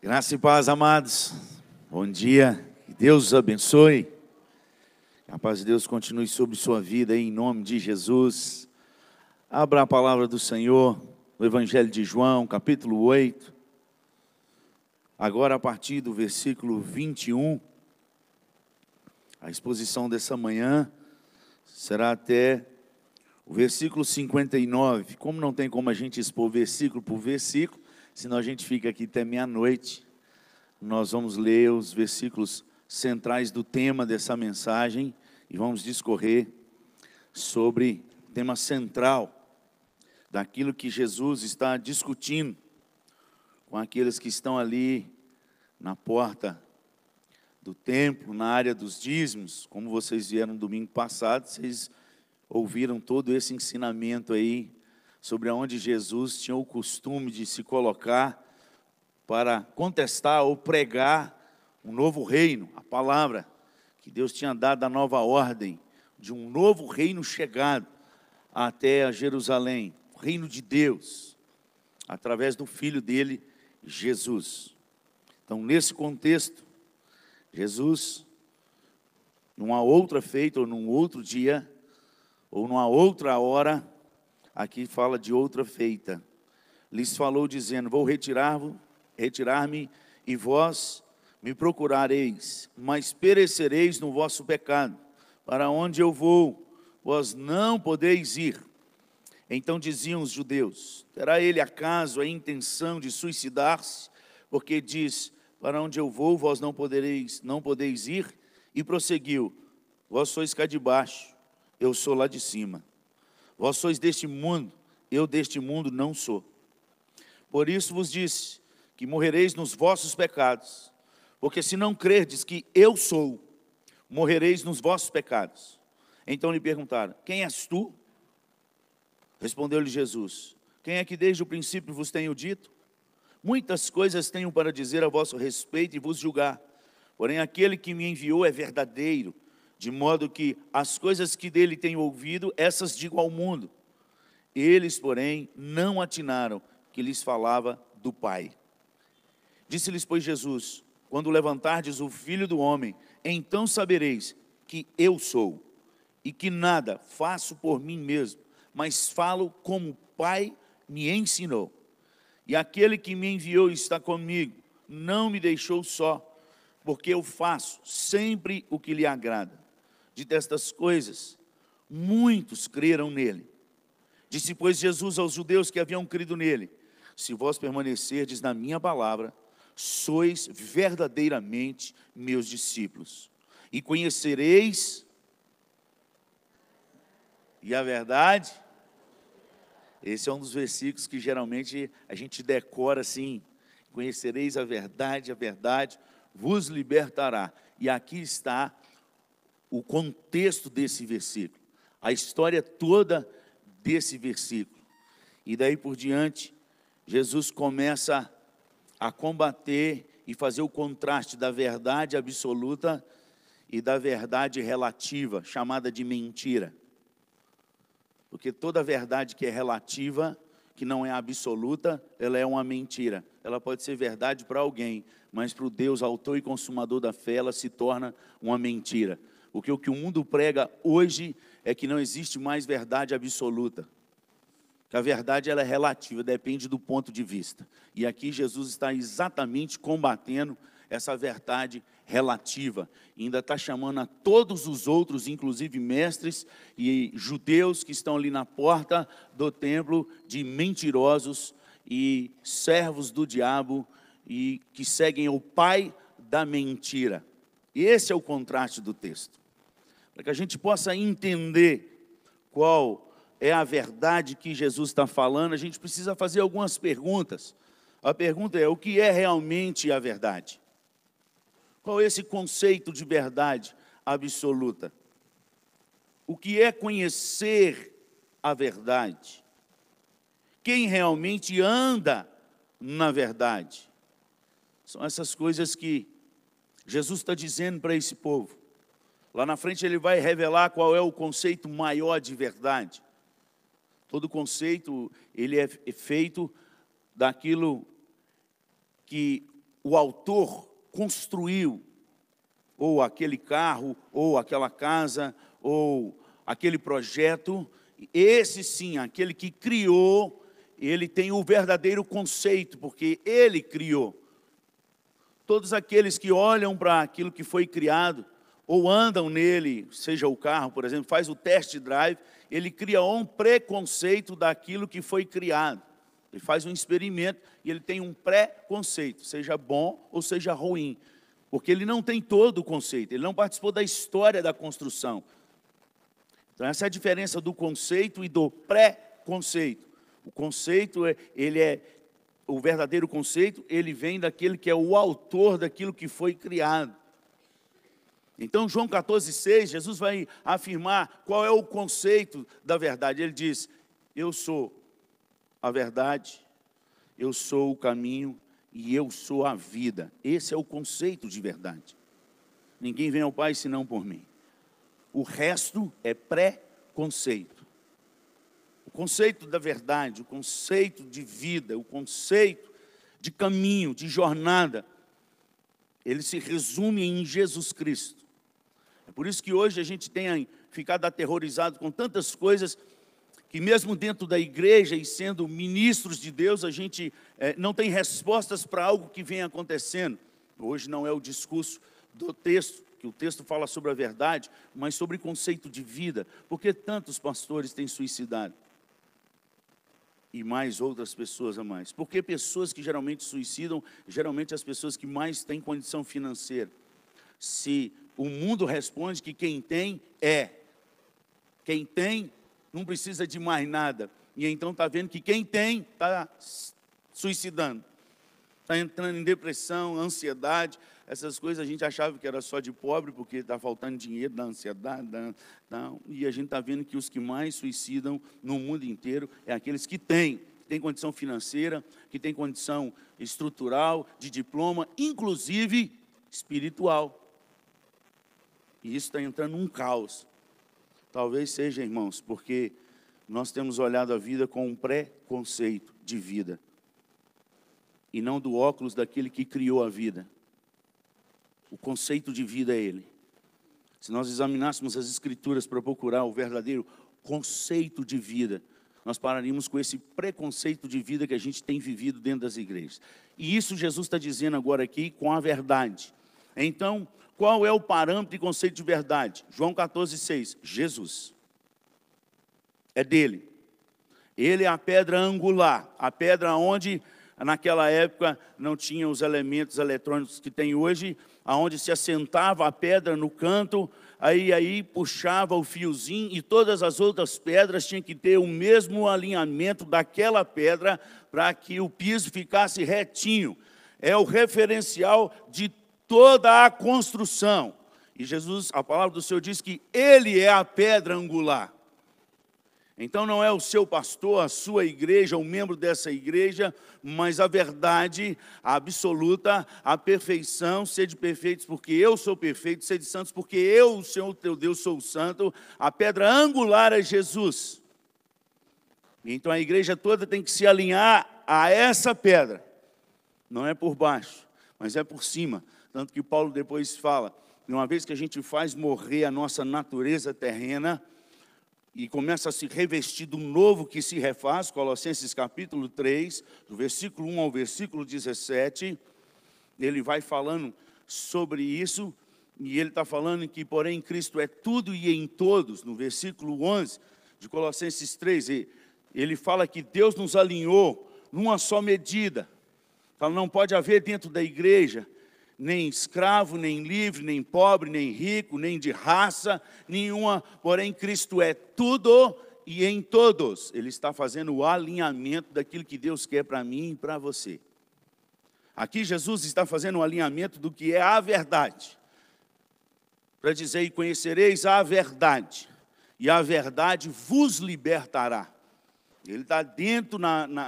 Graça e paz, amados. Bom dia. Que Deus os abençoe. Que a paz de Deus continue sobre sua vida aí, em nome de Jesus. Abra a palavra do Senhor no Evangelho de João, capítulo 8. Agora a partir do versículo 21. A exposição dessa manhã será até o versículo 59. Como não tem como a gente expor versículo por versículo, senão a gente fica aqui até meia-noite. Nós vamos ler os versículos centrais do tema dessa mensagem e vamos discorrer sobre o tema central daquilo que Jesus está discutindo com aqueles que estão ali na porta do templo, na área dos dízimos. Como vocês vieram no domingo passado, vocês ouviram todo esse ensinamento aí sobre onde Jesus tinha o costume de se colocar para contestar ou pregar um novo reino, a palavra que Deus tinha dado, a nova ordem de um novo reino chegado até a Jerusalém, o reino de Deus, através do Filho dele, Jesus. Então, nesse contexto, Jesus, numa outra feita, ou num outro dia, ou numa outra hora, aqui fala de outra feita, lhes falou dizendo: vou retirar-me, e vós me procurareis, mas perecereis no vosso pecado. Para onde eu vou, vós não podeis ir. Então diziam os judeus: terá ele acaso a intenção de suicidar-se? Porque diz: para onde eu vou, vós não podeis ir. E prosseguiu: vós sois cá de baixo, eu sou lá de cima. Vós sois deste mundo, eu deste mundo não sou. Por isso vos disse que morrereis nos vossos pecados, porque se não crerdes que eu sou, morrereis nos vossos pecados. Então lhe perguntaram: quem és tu? Respondeu-lhe Jesus: quem é que desde o princípio vos tenho dito? Muitas coisas tenho para dizer a vosso respeito e vos julgar, porém aquele que me enviou é verdadeiro, de modo que as coisas que dele tenho ouvido, essas digo ao mundo. Eles, porém, não atinaram que lhes falava do Pai. Disse-lhes, pois, Jesus: quando levantardes o Filho do Homem, então sabereis que eu sou, e que nada faço por mim mesmo, mas falo como o Pai me ensinou. E aquele que me enviou está comigo, não me deixou só, porque eu faço sempre o que lhe agrada. Dito estas coisas, muitos creram nele. Disse, pois, Jesus aos judeus que haviam crido nele: se vós permanecerdes na minha palavra, sois verdadeiramente meus discípulos, e conhecereis, e a verdade. Esse é um dos versículos que geralmente a gente decora assim: conhecereis a verdade vos libertará. E aqui está o contexto desse versículo, a história toda desse versículo. E daí por diante, Jesus começa a combater e fazer o contraste da verdade absoluta e da verdade relativa, chamada de mentira. Porque toda verdade que é relativa, que não é absoluta, ela é uma mentira. Ela pode ser verdade para alguém, mas para o Deus, autor e consumador da fé, ela se torna uma mentira. Porque o que o mundo prega hoje é que não existe mais verdade absoluta. Que a verdade ela é relativa, depende do ponto de vista. E aqui Jesus está exatamente combatendo essa verdade relativa. E ainda está chamando a todos os outros, inclusive mestres e judeus que estão ali na porta do templo, de mentirosos e servos do diabo e que seguem o pai da mentira. Esse é o contraste do texto. Para que a gente possa entender qual é a verdade que Jesus está falando, a gente precisa fazer algumas perguntas. A pergunta é: o que é realmente a verdade? Qual é esse conceito de verdade absoluta? O que é conhecer a verdade? Quem realmente anda na verdade? São essas coisas que Jesus está dizendo para esse povo. Lá na frente ele vai revelar qual é o conceito maior de verdade. Todo conceito, ele é feito daquilo que o autor construiu, ou aquele carro, ou aquela casa, ou aquele projeto, esse sim, aquele que criou, ele tem o verdadeiro conceito, porque ele criou. Todos aqueles que olham para aquilo que foi criado, ou andam nele, seja o carro, por exemplo, faz o test drive, ele cria um preconceito daquilo que foi criado. Ele faz um experimento e ele tem um pré-conceito, seja bom ou seja ruim. Porque ele não tem todo o conceito, ele não participou da história da construção. Então essa é a diferença do conceito e do pré-conceito. O conceito, o verdadeiro conceito, ele vem daquele que é o autor daquilo que foi criado. Então, João 14,6, Jesus vai afirmar qual é o conceito da verdade. Ele diz, eu sou a verdade, eu sou o caminho e eu sou a vida. Esse é o conceito de verdade. Ninguém vem ao Pai senão por mim. O resto é pré-conceito. O conceito da verdade, o conceito de vida, o conceito de caminho, de jornada, ele se resume em Jesus Cristo. É por isso que hoje a gente tem ficado aterrorizado com tantas coisas que mesmo dentro da igreja e sendo ministros de Deus, a gente não tem respostas para algo que vem acontecendo. Hoje não é o discurso do texto, que o texto fala sobre a verdade, mas sobre conceito de vida. Por que tantos pastores têm suicidado? E mais outras pessoas a mais. Porque pessoas que geralmente suicidam, geralmente as pessoas que mais têm condição financeira. Se o mundo responde que quem tem é. Quem tem não precisa de mais nada. E então está vendo que quem tem está suicidando. Está entrando em depressão, ansiedade. Essas coisas a gente achava que era só de pobre, porque está faltando dinheiro, da ansiedade. Não. E a gente está vendo que os que mais suicidam no mundo inteiro é aqueles que têm condição financeira, que têm condição estrutural, de diploma, inclusive espiritual. E isso está entrando num caos. Talvez seja, irmãos, porque nós temos olhado a vida com um pré-conceito de vida. E não do óculos daquele que criou a vida. O conceito de vida é Ele. Se nós examinássemos as Escrituras para procurar o verdadeiro conceito de vida, nós pararíamos com esse preconceito de vida que a gente tem vivido dentro das igrejas. E isso Jesus está dizendo agora aqui com a verdade. Então, qual é o parâmetro de conceito de verdade? João 14,6, Jesus. É dele. Ele é a pedra angular, a pedra onde, naquela época, não tinha os elementos eletrônicos que tem hoje, aonde se assentava a pedra no canto, aí puxava o fiozinho e todas as outras pedras tinham que ter o mesmo alinhamento daquela pedra para que o piso ficasse retinho. É o referencial de toda a construção. E Jesus, a palavra do Senhor diz que Ele é a pedra angular. Então não é o seu pastor, a sua igreja, o membro dessa igreja, mas a verdade absoluta, a perfeição, sede perfeitos porque eu sou perfeito, sede santos porque eu, o Senhor teu Deus, sou santo. A pedra angular é Jesus. Então a igreja toda tem que se alinhar a essa pedra. Não é por baixo, mas é por cima. Tanto que Paulo depois fala, uma vez que a gente faz morrer a nossa natureza terrena, e começa a se revestir do novo que se refaz, Colossenses capítulo 3, do versículo 1 ao versículo 17, ele vai falando sobre isso, e ele está falando que, porém, Cristo é tudo e em todos, no versículo 11 de Colossenses 3, ele fala que Deus nos alinhou numa só medida. Fala, não pode haver dentro da igreja nem escravo, nem livre, nem pobre, nem rico, nem de raça nenhuma, porém Cristo é tudo e em todos. Ele está fazendo o alinhamento daquilo que Deus quer para mim e para você. Aqui Jesus está fazendo o alinhamento do que é a verdade. Para dizer, e conhecereis a verdade, e a verdade vos libertará. Ele está dentro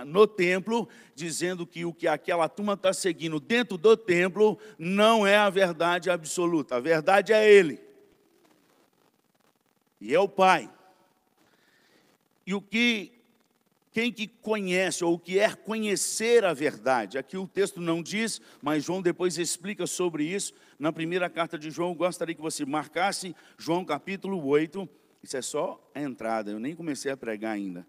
no templo, dizendo que o que aquela turma está seguindo dentro do templo não é a verdade absoluta. A verdade é Ele. E é o Pai. E o que Quem que conhece ou quer conhecer a verdade? Aqui o texto não diz, mas João depois explica sobre isso. Na primeira carta de João, eu gostaria que você marcasse João capítulo 8. Isso é só a entrada, eu nem comecei a pregar ainda.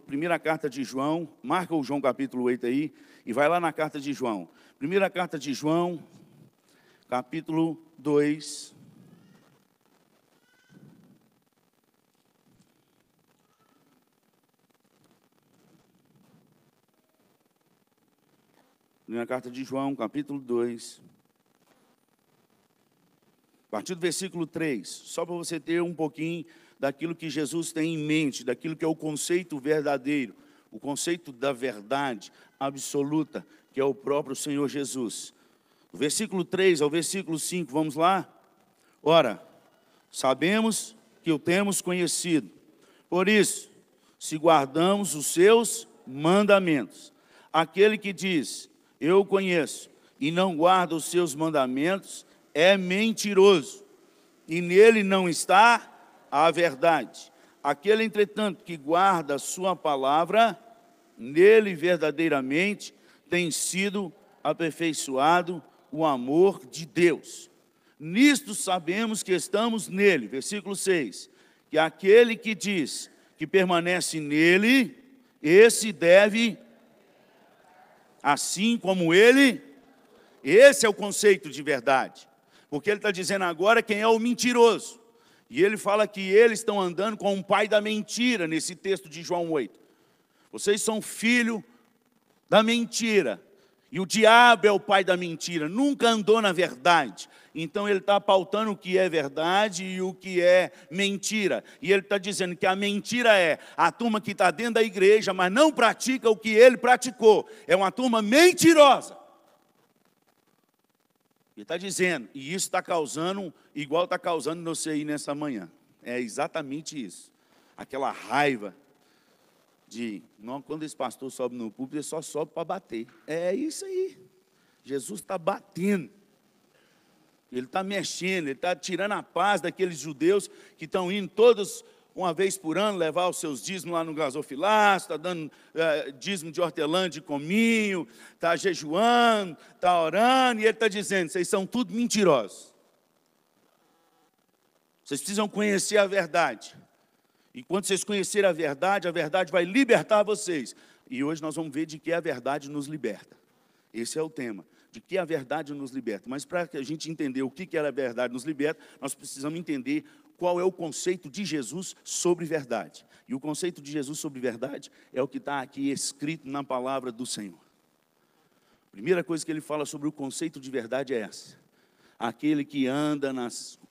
Primeira carta de João, marca o João capítulo 8 aí, e vai lá na carta de João. Primeira carta de João, capítulo 2. Primeira carta de João, capítulo 2. A partir do versículo 3, só para você ter um pouquinho daquilo que Jesus tem em mente, daquilo que é o conceito verdadeiro, o conceito da verdade absoluta, que é o próprio Senhor Jesus. Do versículo 3 ao versículo 5, vamos lá? Ora, sabemos que o temos conhecido, por isso, se guardamos os seus mandamentos, aquele que diz, eu o conheço, e não guarda os seus mandamentos, é mentiroso, e nele não está a verdade. Aquele, entretanto, que guarda a sua palavra, nele verdadeiramente tem sido aperfeiçoado o amor de Deus. Nisto sabemos que estamos nele, versículo 6, que aquele que diz que permanece nele, esse deve, assim como ele, esse é o conceito de verdade. Porque ele está dizendo agora quem é o mentiroso. E ele fala que eles estão andando com o pai da mentira, nesse texto de João 8. Vocês são filho da mentira. E o diabo é o pai da mentira, nunca andou na verdade. Então ele está pautando o que é verdade e o que é mentira. E ele está dizendo que a mentira é a turma que está dentro da igreja, mas não pratica o que ele praticou. É uma turma mentirosa. Ele está dizendo, e isso está causando, igual está causando no CI nessa manhã. É exatamente isso. Aquela raiva de, não, quando esse pastor sobe no púlpito, ele só sobe para bater. É isso aí. Jesus está batendo. Ele está mexendo, ele está tirando a paz daqueles judeus que estão indo todos uma vez por ano levar os seus dízimos lá no gasofilácio, está dando dízimo de hortelã, de cominho, está jejuando, está orando, e ele está dizendo, vocês são tudo mentirosos. Vocês precisam conhecer a verdade. E quando vocês conhecerem a verdade vai libertar vocês. E hoje nós vamos ver de que a verdade nos liberta. Esse é o tema, de que a verdade nos liberta. Mas para a gente entender o que a verdade nos liberta, nós precisamos entender qual é o conceito de Jesus sobre verdade. E o conceito de Jesus sobre verdade é o que está aqui escrito na palavra do Senhor. A primeira coisa que ele fala sobre o conceito de verdade é essa. Aquele que anda,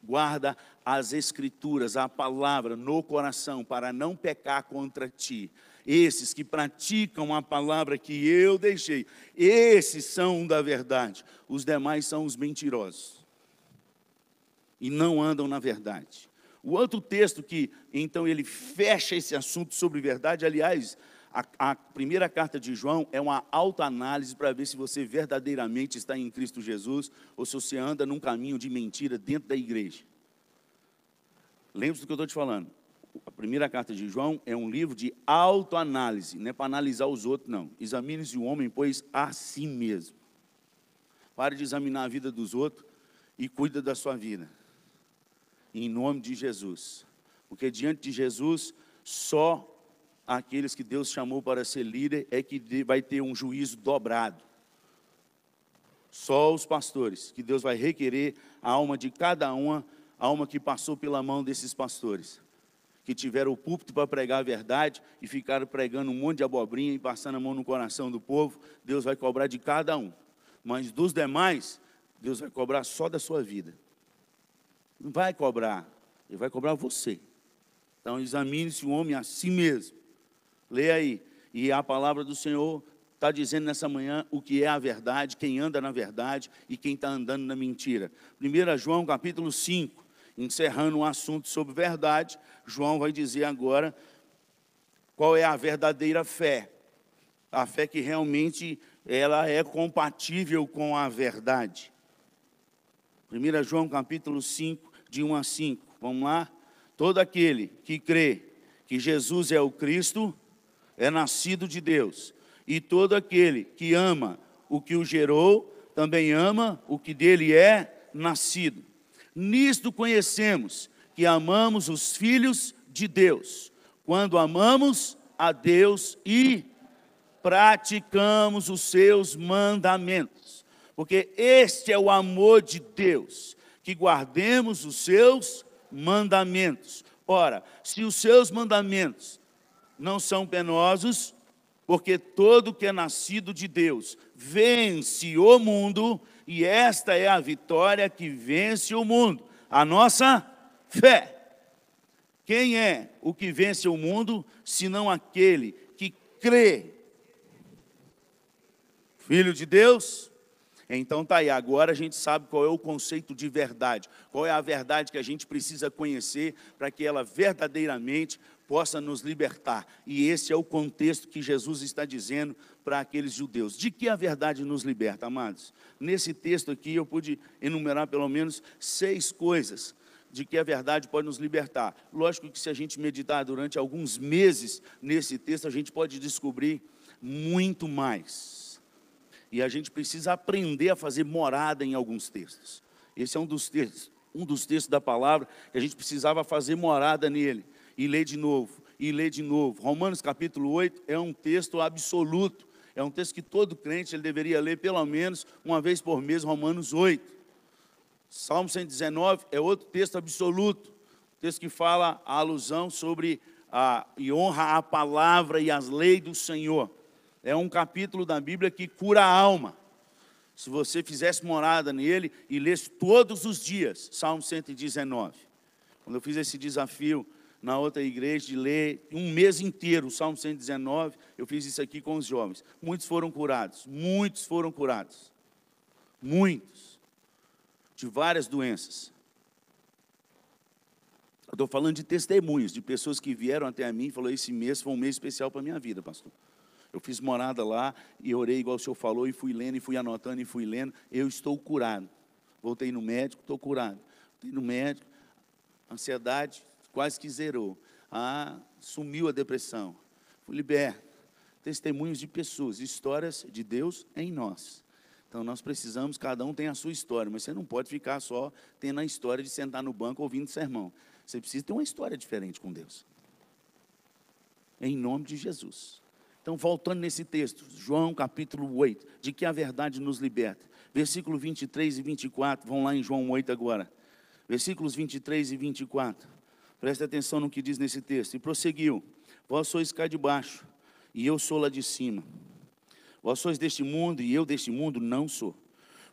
guarda as escrituras, a palavra no coração, para não pecar contra ti. Esses que praticam a palavra que eu deixei, esses são da verdade. Os demais são os mentirosos. E não andam na verdade. O outro texto que, então, ele fecha esse assunto sobre verdade, aliás, a primeira carta de João é uma autoanálise para ver se você verdadeiramente está em Cristo Jesus ou se você anda num caminho de mentira dentro da igreja. Lembre-se do que eu estou te falando. A primeira carta de João é um livro de autoanálise, não é para analisar os outros, não. Examine-se o homem, pois a si mesmo. Pare de examinar a vida dos outros e cuida da sua vida. Em nome de Jesus. Porque diante de Jesus, só aqueles que Deus chamou para ser líder é que vai ter um juízo dobrado. Só os pastores, que Deus vai requerer a alma de cada uma, a alma que passou pela mão desses pastores, que tiveram o púlpito para pregar a verdade e ficaram pregando um monte de abobrinha e passando a mão no coração do povo. Deus vai cobrar de cada um. Mas dos demais, Deus vai cobrar só da sua vida. Não vai cobrar, ele vai cobrar você. Então examine-se o homem a si mesmo. Leia aí. E a palavra do Senhor está dizendo nessa manhã o que é a verdade, quem anda na verdade e quem está andando na mentira. 1 João capítulo 5, encerrando um assunto sobre verdade, João vai dizer agora qual é a verdadeira fé. A fé que realmente ela é compatível com a verdade. 1 João capítulo 5, de 1 a 5. Vamos lá? Todo aquele que crê que Jesus é o Cristo, é nascido de Deus. E todo aquele que ama o que o gerou, também ama o que dele é nascido. Nisto conhecemos que amamos os filhos de Deus, quando amamos a Deus e praticamos os seus mandamentos. Porque este é o amor de Deus, que guardemos os seus mandamentos. Ora, se os seus mandamentos não são penosos, porque todo que é nascido de Deus vence o mundo, e esta é a vitória que vence o mundo, a nossa fé. Quem é o que vence o mundo, senão aquele que crê? Filho de Deus? Então tá aí, agora a gente sabe qual é o conceito de verdade, qual é a verdade que a gente precisa conhecer para que ela verdadeiramente possa nos libertar. E esse é o contexto que Jesus está dizendo para aqueles judeus. De que a verdade nos liberta, amados? Nesse texto aqui eu pude enumerar pelo menos 6 coisas de que a verdade pode nos libertar. Lógico que se a gente meditar durante alguns meses nesse texto, a gente pode descobrir muito mais. E a gente precisa aprender a fazer morada em alguns textos. Esse é um dos textos da palavra que a gente precisava fazer morada nele. E ler de novo, e ler de novo. Romanos capítulo 8 é um texto absoluto. É um texto que todo crente ele deveria ler pelo menos uma vez por mês, Romanos 8. Salmo 119 é outro texto absoluto. Texto que fala a alusão sobre e honra a palavra e as leis do Senhor. É um capítulo da Bíblia que cura a alma. Se você fizesse morada nele e lesse todos os dias, Salmo 119. Quando eu fiz esse desafio na outra igreja de ler um mês inteiro o Salmo 119, eu fiz isso aqui com os jovens. Muitos foram curados, muitos, de várias doenças. Eu estou falando de testemunhos, de pessoas que vieram até mim e falaram, esse mês foi um mês especial para a minha vida, pastor. Eu fiz morada lá e orei igual o senhor falou, e fui lendo, e fui anotando, e fui lendo. Eu estou curado. Voltei no médico, estou curado. Voltei no médico, ansiedade quase que zerou. Sumiu a depressão. Fui liberto. Testemunhos de pessoas, histórias de Deus em nós. Então nós precisamos, cada um tem a sua história, mas você não pode ficar só tendo a história de sentar no banco ouvindo sermão. Você precisa ter uma história diferente com Deus. Em nome de Jesus. Então, voltando nesse texto, João capítulo 8, de que a verdade nos liberta. Versículo 23 e 24, vão lá em João 8 agora. Versículos 23 e 24. Preste atenção no que diz nesse texto. E prosseguiu, vós sois cá de baixo, e eu sou lá de cima. Vós sois deste mundo, e eu deste mundo não sou.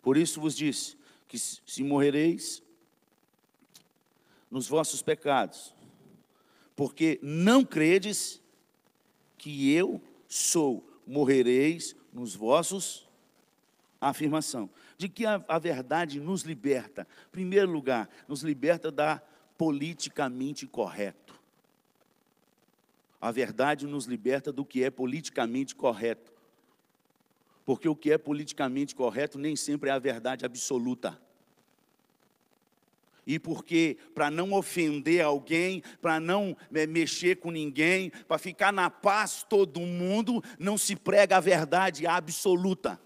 Por isso vos disse, que se morrereis nos vossos pecados, porque não credes que eu sou, morrereis nos vossos, afirmação. De que a verdade nos liberta? Em primeiro lugar, nos liberta da politicamente correto. A verdade nos liberta do que é politicamente correto. Porque o que é politicamente correto nem sempre é a verdade absoluta. E porque, para não ofender alguém, para não mexer com ninguém, para ficar na paz todo mundo, não se prega a verdade absoluta.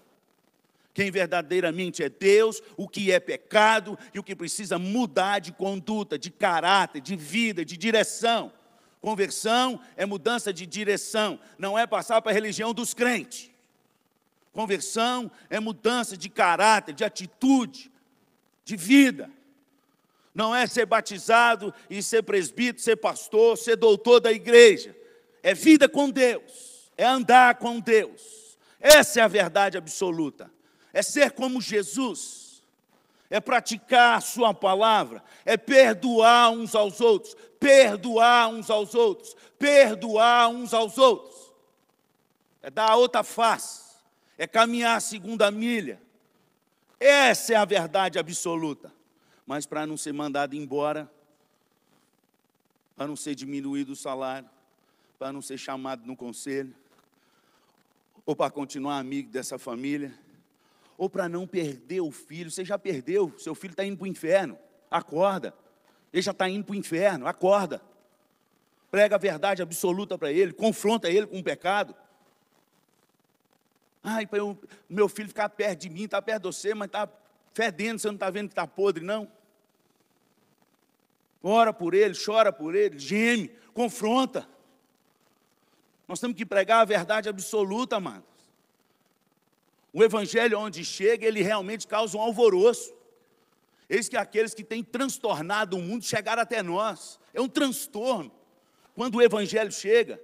Quem verdadeiramente é Deus, o que é pecado e o que precisa mudar de conduta, de caráter, de vida, de direção. Conversão é mudança de direção, não é passar para a religião dos crentes. Conversão é mudança de caráter, de atitude, de vida. Não é ser batizado e ser presbítero, ser pastor, ser doutor da igreja. É vida com Deus, é andar com Deus. Essa é a verdade absoluta. É ser como Jesus, é praticar a sua palavra, é perdoar uns aos outros, perdoar uns aos outros, perdoar uns aos outros. É dar a outra face, é caminhar a segunda milha. Essa é a verdade absoluta. Mas para não ser mandado embora, para não ser diminuído o salário, para não ser chamado no conselho, ou para continuar amigo dessa família, ou para não perder o filho. Você já perdeu, seu filho está indo para o inferno, acorda. Ele já está indo para o inferno, acorda. prega a verdade absoluta para ele, confronta ele com o pecado. Para o meu filho ficar perto de mim, está perto de você, mas está fedendo, você não está vendo que está podre, não? Ora por ele, chora por ele, geme, confronta. Nós temos que pregar a verdade absoluta, amados. O evangelho, onde chega, ele realmente causa um alvoroço. Eis que aqueles que têm transtornado o mundo chegaram até nós. É um transtorno quando o evangelho chega,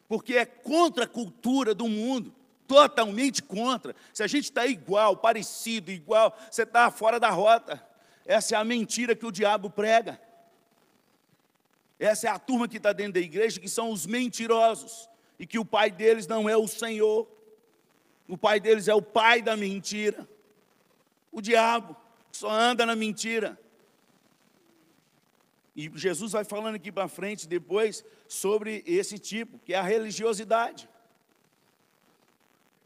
porque é contra a cultura do mundo, totalmente contra. Se a gente está igual, parecido, igual, você está fora da rota. Essa é a mentira que o diabo prega. Essa é a turma que está dentro da igreja, que são os mentirosos, e que o pai deles não é o Senhor. O pai deles é o pai da mentira. O diabo, que só anda na mentira. E Jesus vai falando aqui para frente, depois, sobre esse tipo, que é a religiosidade.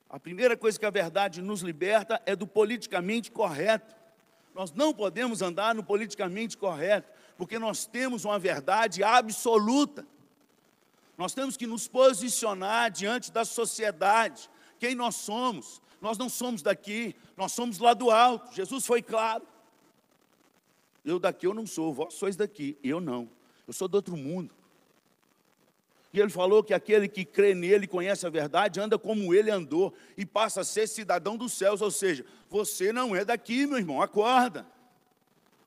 A primeira coisa que a verdade nos liberta é do politicamente correto. Nós não podemos andar no politicamente correto, porque nós temos uma verdade absoluta. Nós temos que nos posicionar diante da sociedade. Quem nós somos? Nós não somos daqui, nós somos lá do alto. Jesus foi claro. Eu daqui eu não sou, vós sois daqui, eu não. Eu sou do outro mundo. E ele falou que aquele que crê nele, conhece a verdade, anda como ele andou e passa a ser cidadão dos céus. Ou seja, você não é daqui, meu irmão, acorda.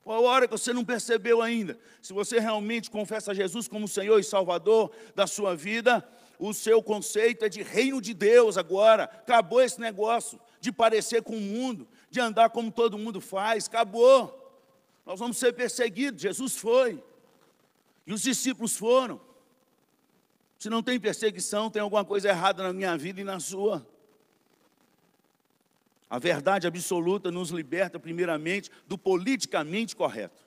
Qual hora que você não percebeu ainda? Se você realmente confessa Jesus como Senhor e Salvador da sua vida, o seu conceito é de reino de Deus agora. Acabou esse negócio de parecer com o mundo, de andar como todo mundo faz, acabou. Nós vamos ser perseguidos, Jesus foi. E os discípulos foram. Se não tem perseguição, tem alguma coisa errada na minha vida e na sua. A verdade absoluta nos liberta, primeiramente, do politicamente correto.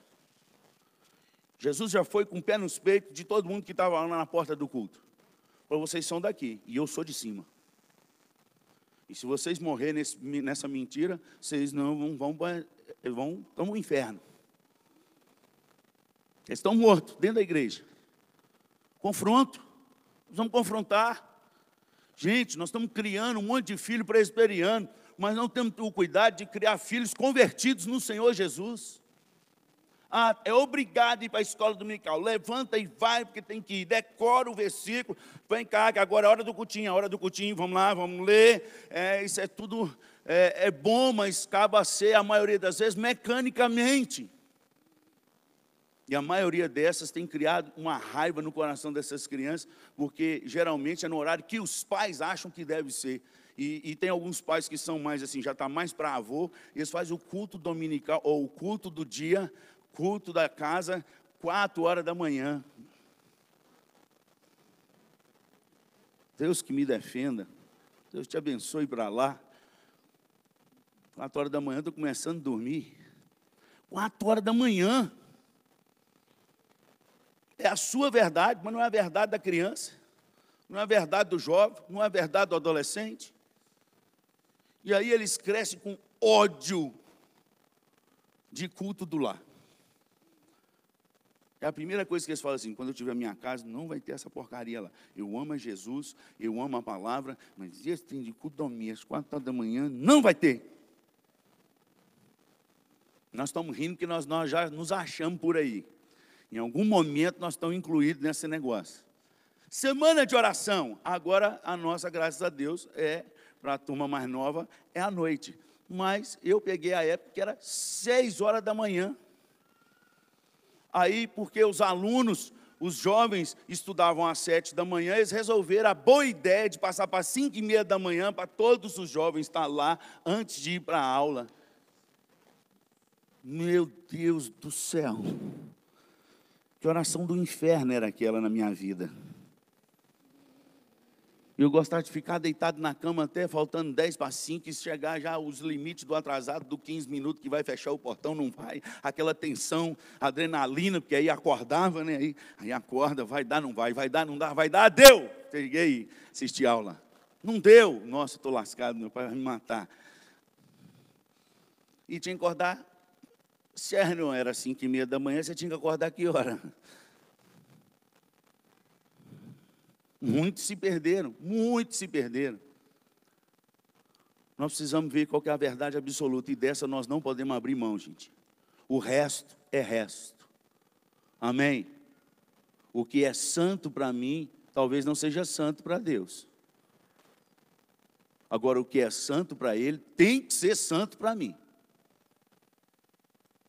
Jesus já foi com o pé nos peitos de todo mundo que estava lá na porta do culto. Falou, vocês são daqui, e eu sou de cima. E se vocês morrerem nessa mentira, vocês não vão no inferno. Eles estão mortos dentro da igreja. Confronto. Nós vamos confrontar. Gente, nós estamos criando um monte de filho presbiteriano, mas não temos o cuidado de criar filhos convertidos no Senhor Jesus. É obrigado a ir para a escola dominical. Levanta e vai, porque tem que ir. Decora o versículo. Vem cá, que agora é a hora do cultinho, vamos lá, vamos ler. Isso é tudo bom, mas acaba a ser, a maioria das vezes, mecanicamente. E a maioria dessas tem criado uma raiva no coração dessas crianças, porque geralmente é no horário que os pais acham que deve ser. E tem alguns pais que são mais assim, já está mais para avô, eles fazem o culto dominical, ou o culto do dia, culto da casa, 4 horas da manhã. Deus que me defenda, Deus te abençoe para lá. 4 horas da manhã, estou começando a dormir. 4 horas da manhã. É a sua verdade, mas não é a verdade da criança, não é a verdade do jovem, não é a verdade do adolescente. E aí eles crescem com ódio de culto do lar. É a primeira coisa que eles falam assim, quando eu tiver minha casa, não vai ter essa porcaria lá. Eu amo a Jesus, eu amo a palavra, mas esse tem de culto domingo, às 4 horas da manhã, não vai ter. Nós estamos rindo porque nós já nos achamos por aí. Em algum momento nós estamos incluídos nesse negócio. Semana de oração. Agora a nossa, graças a Deus, para a turma mais nova, é à noite. Mas eu peguei a época que era 6 horas da manhã. Aí, porque os alunos, os jovens estudavam às 7 da manhã, eles resolveram a boa ideia de passar para 5:30 da manhã, para todos os jovens estar lá antes de ir para a aula. Meu Deus do céu! Que oração do inferno era aquela na minha vida. Eu gostava de ficar deitado na cama até faltando 10 para 5 e chegar já os limites do atrasado, do 15 minutos que vai fechar o portão, não vai. Aquela tensão, adrenalina, porque aí acordava, né? Aí acorda, vai dar, não vai dar, não dá, vai dar, deu! Cheguei e assisti aula. Não deu. Nossa, estou lascado, meu pai vai me matar. E tinha que acordar. Se não era 5:30 da manhã, você tinha que acordar que hora? Muitos se perderam, muitos se perderam. Nós precisamos ver qual que é a verdade absoluta, e dessa nós não podemos abrir mão, gente. O resto é resto. Amém? O que é santo para mim, talvez não seja santo para Deus. Agora, o que é santo para Ele, tem que ser santo para mim.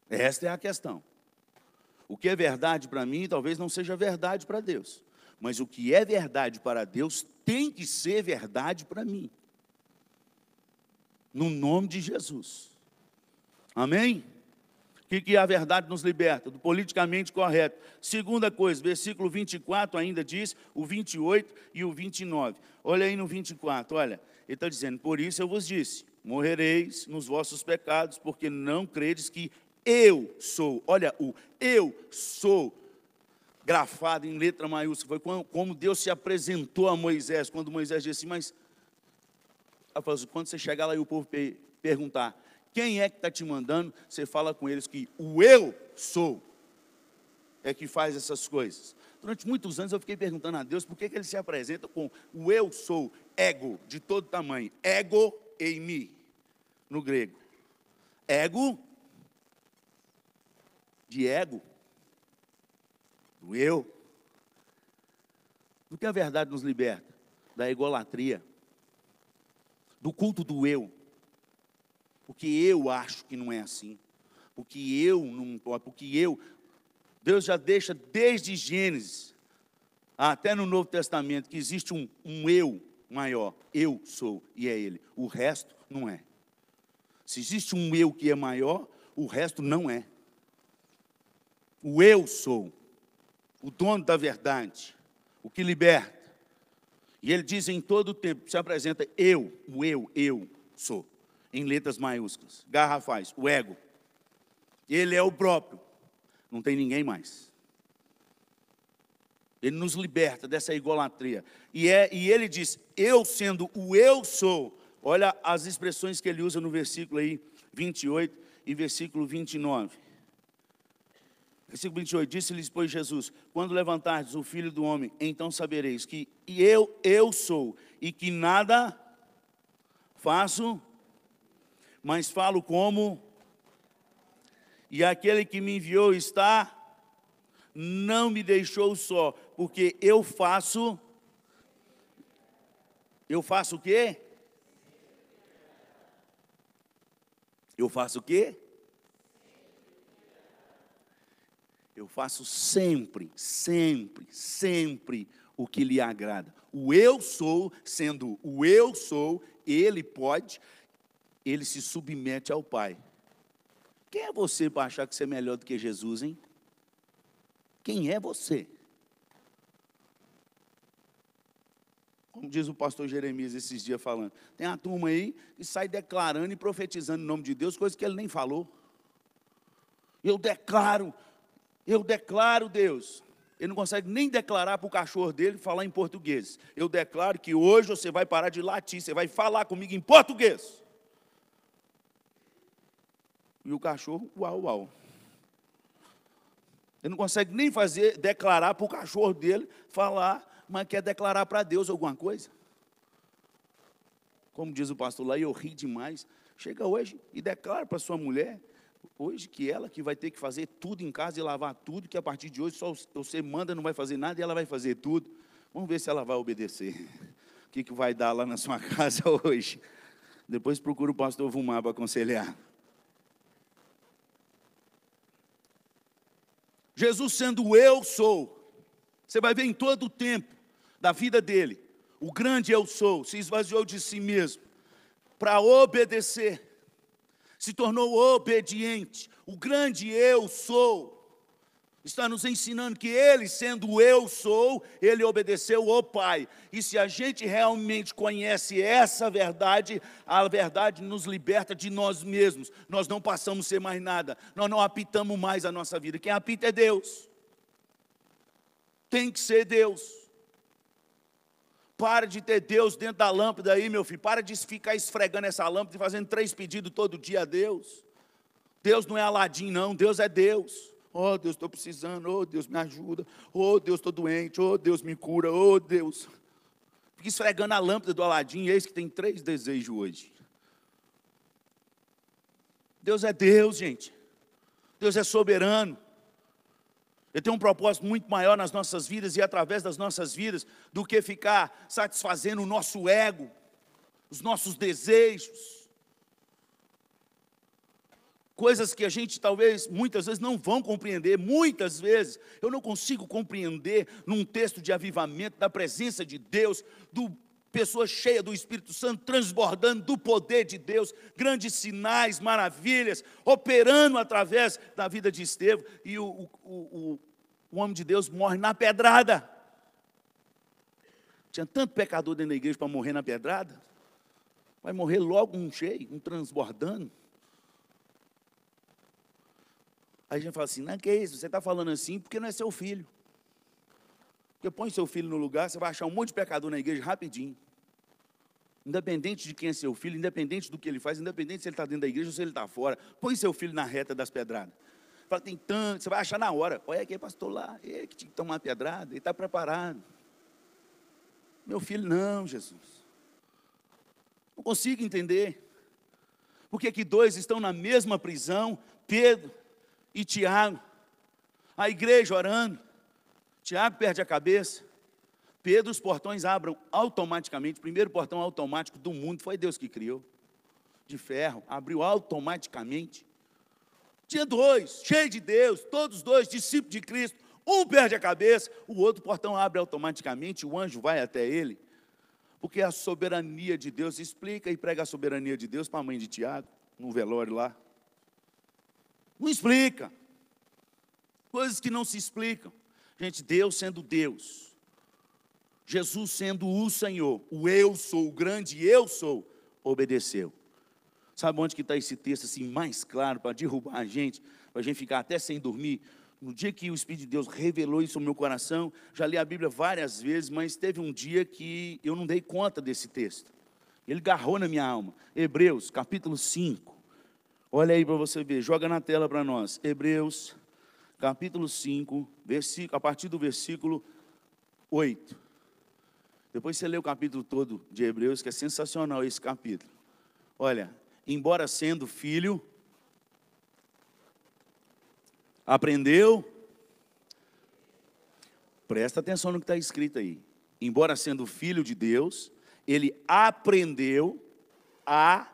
Esta é a questão. O que é verdade para mim, talvez não seja verdade para Deus. Mas o que é verdade para Deus, tem que ser verdade para mim. No nome de Jesus. Amém? O que a verdade nos liberta? Do politicamente correto. Segunda coisa, versículo 24 ainda diz, o 28 e o 29. Olha aí no 24, olha. Ele está dizendo, por isso eu vos disse, morrereis nos vossos pecados, porque não credes que eu sou. Olha, o eu sou, grafado em letra maiúscula. Foi como Deus se apresentou a Moisés, quando Moisés disse assim, mas... quando você chegar lá e o povo perguntar, quem é que está te mandando? Você fala com eles que o eu sou é que faz essas coisas. Durante muitos anos eu fiquei perguntando a Deus por que ele se apresenta com o eu sou, ego, de todo tamanho. Ego eimi, no grego. Ego, de ego, do eu. Do que a verdade nos liberta? Da egolatria. Do culto do eu. Porque eu acho que não é assim. Porque eu não pode, porque eu... Deus já deixa desde Gênesis, até no Novo Testamento, que existe um eu maior. Eu sou, e é Ele. O resto não é. Se existe um eu que é maior, o resto não é. O eu sou, o dono da verdade, o que liberta. E ele diz em todo o tempo, se apresenta eu sou, em letras maiúsculas, garrafais, o ego. Ele é o próprio, não tem ninguém mais. Ele nos liberta dessa idolatria. E ele diz, eu sendo o eu sou, olha as expressões que ele usa no versículo aí, 28 e versículo 29. Versículo 28, disse-lhes, pois, Jesus, quando levantardes o Filho do Homem, então sabereis que eu sou, e que nada faço, mas falo como, e aquele que me enviou não me deixou só, porque eu faço o quê? Eu faço o quê? Eu faço sempre, sempre, sempre o que lhe agrada. O eu sou, sendo o eu sou, ele se submete ao Pai. Quem é você para achar que você é melhor do que Jesus, hein? Quem é você? Como diz o pastor Jeremias esses dias falando, tem uma turma aí que sai declarando e profetizando em nome de Deus, coisa que ele nem falou. Eu declaro, Deus. Ele não consegue nem declarar para o cachorro dele falar em português. Eu declaro que hoje você vai parar de latir, você vai falar comigo em português. E o cachorro, uau, uau. Ele não consegue nem declarar para o cachorro dele falar, mas quer declarar para Deus alguma coisa. Como diz o pastor lá, eu ri demais. Chega hoje e declara para sua mulher, hoje que ela que vai ter que fazer tudo em casa e lavar tudo, que a partir de hoje só você manda, não vai fazer nada e ela vai fazer tudo. Vamos ver se ela vai obedecer. O que vai dar lá na sua casa hoje? Depois procura o pastor Vumar para aconselhar. Jesus sendo o eu sou, você vai ver em todo o tempo da vida dele, o grande eu sou, se esvaziou de si mesmo, para obedecer, se tornou obediente, o grande eu sou, está nos ensinando que ele sendo o eu sou, ele obedeceu ao Pai, e se a gente realmente conhece essa verdade, a verdade nos liberta de nós mesmos, nós não passamos a ser mais nada, nós não apitamos mais a nossa vida, quem apita é Deus, tem que ser Deus. Para de ter Deus dentro da lâmpada aí, meu filho. Para de ficar esfregando essa lâmpada e fazendo 3 pedidos todo dia a Deus. Deus não é Aladim, não. Deus é Deus. Oh, Deus, estou precisando. Oh, Deus, me ajuda. Oh, Deus, estou doente. Oh, Deus, me cura. Oh, Deus. fica esfregando a lâmpada do Aladim, e eis que tem 3 desejos hoje. Deus é Deus, gente. Deus é soberano. Ele tem um propósito muito maior nas nossas vidas e através das nossas vidas do que ficar satisfazendo o nosso ego, os nossos desejos. Coisas que a gente talvez, muitas vezes, não vão compreender. Muitas vezes, eu não consigo compreender num texto de avivamento, da presença de Deus, do pessoa cheia do Espírito Santo, transbordando do poder de Deus, grandes sinais, maravilhas, operando através da vida de Estevão, e o homem de Deus morre na pedrada. Tinha tanto pecador dentro da igreja para morrer na pedrada, vai morrer logo um cheio, um transbordando. Aí a gente fala assim, não, que é isso, você está falando assim porque não é seu filho. Porque põe seu filho no lugar, você vai achar um monte de pecador na igreja rapidinho. Independente de quem é seu filho, independente do que ele faz, independente se ele está dentro da igreja ou se ele está fora, põe seu filho na reta das pedradas. Fala, tem tanto, você vai achar na hora. Olha aquele pastor lá, ele que tinha que tomar uma pedrada, ele está preparado. Meu filho, não, Jesus. Não consigo entender. Por que 2 estão na mesma prisão, Pedro e Tiago, a igreja orando, Tiago perde a cabeça, Pedro, os portões abrem automaticamente. O primeiro portão automático do mundo foi Deus que criou, de ferro, abriu automaticamente. Tinha 2, cheio de Deus, todos 2, discípulos de Cristo. Um perde a cabeça, o outro portão abre automaticamente, o anjo vai até ele, porque a soberania de Deus. Explica e prega a soberania de Deus para a mãe de Tiago, no velório lá. Não explica. Coisas que não se explicam. Gente, Deus sendo Deus, Jesus sendo o Senhor, o eu sou, o grande eu sou, obedeceu. Sabe onde que está esse texto assim mais claro para derrubar a gente, para a gente ficar até sem dormir? No dia que o Espírito de Deus revelou isso no meu coração, já li a Bíblia várias vezes, mas teve um dia que eu não dei conta desse texto. Ele garrou na minha alma. Hebreus, capítulo 5. Olha aí para você ver, joga na tela para nós. Hebreus, capítulo 5, a partir do versículo 8. Depois você lê o capítulo todo de Hebreus, que é sensacional esse capítulo. Olha, embora sendo filho, aprendeu, presta atenção no que está escrito aí. Embora sendo filho de Deus, ele aprendeu a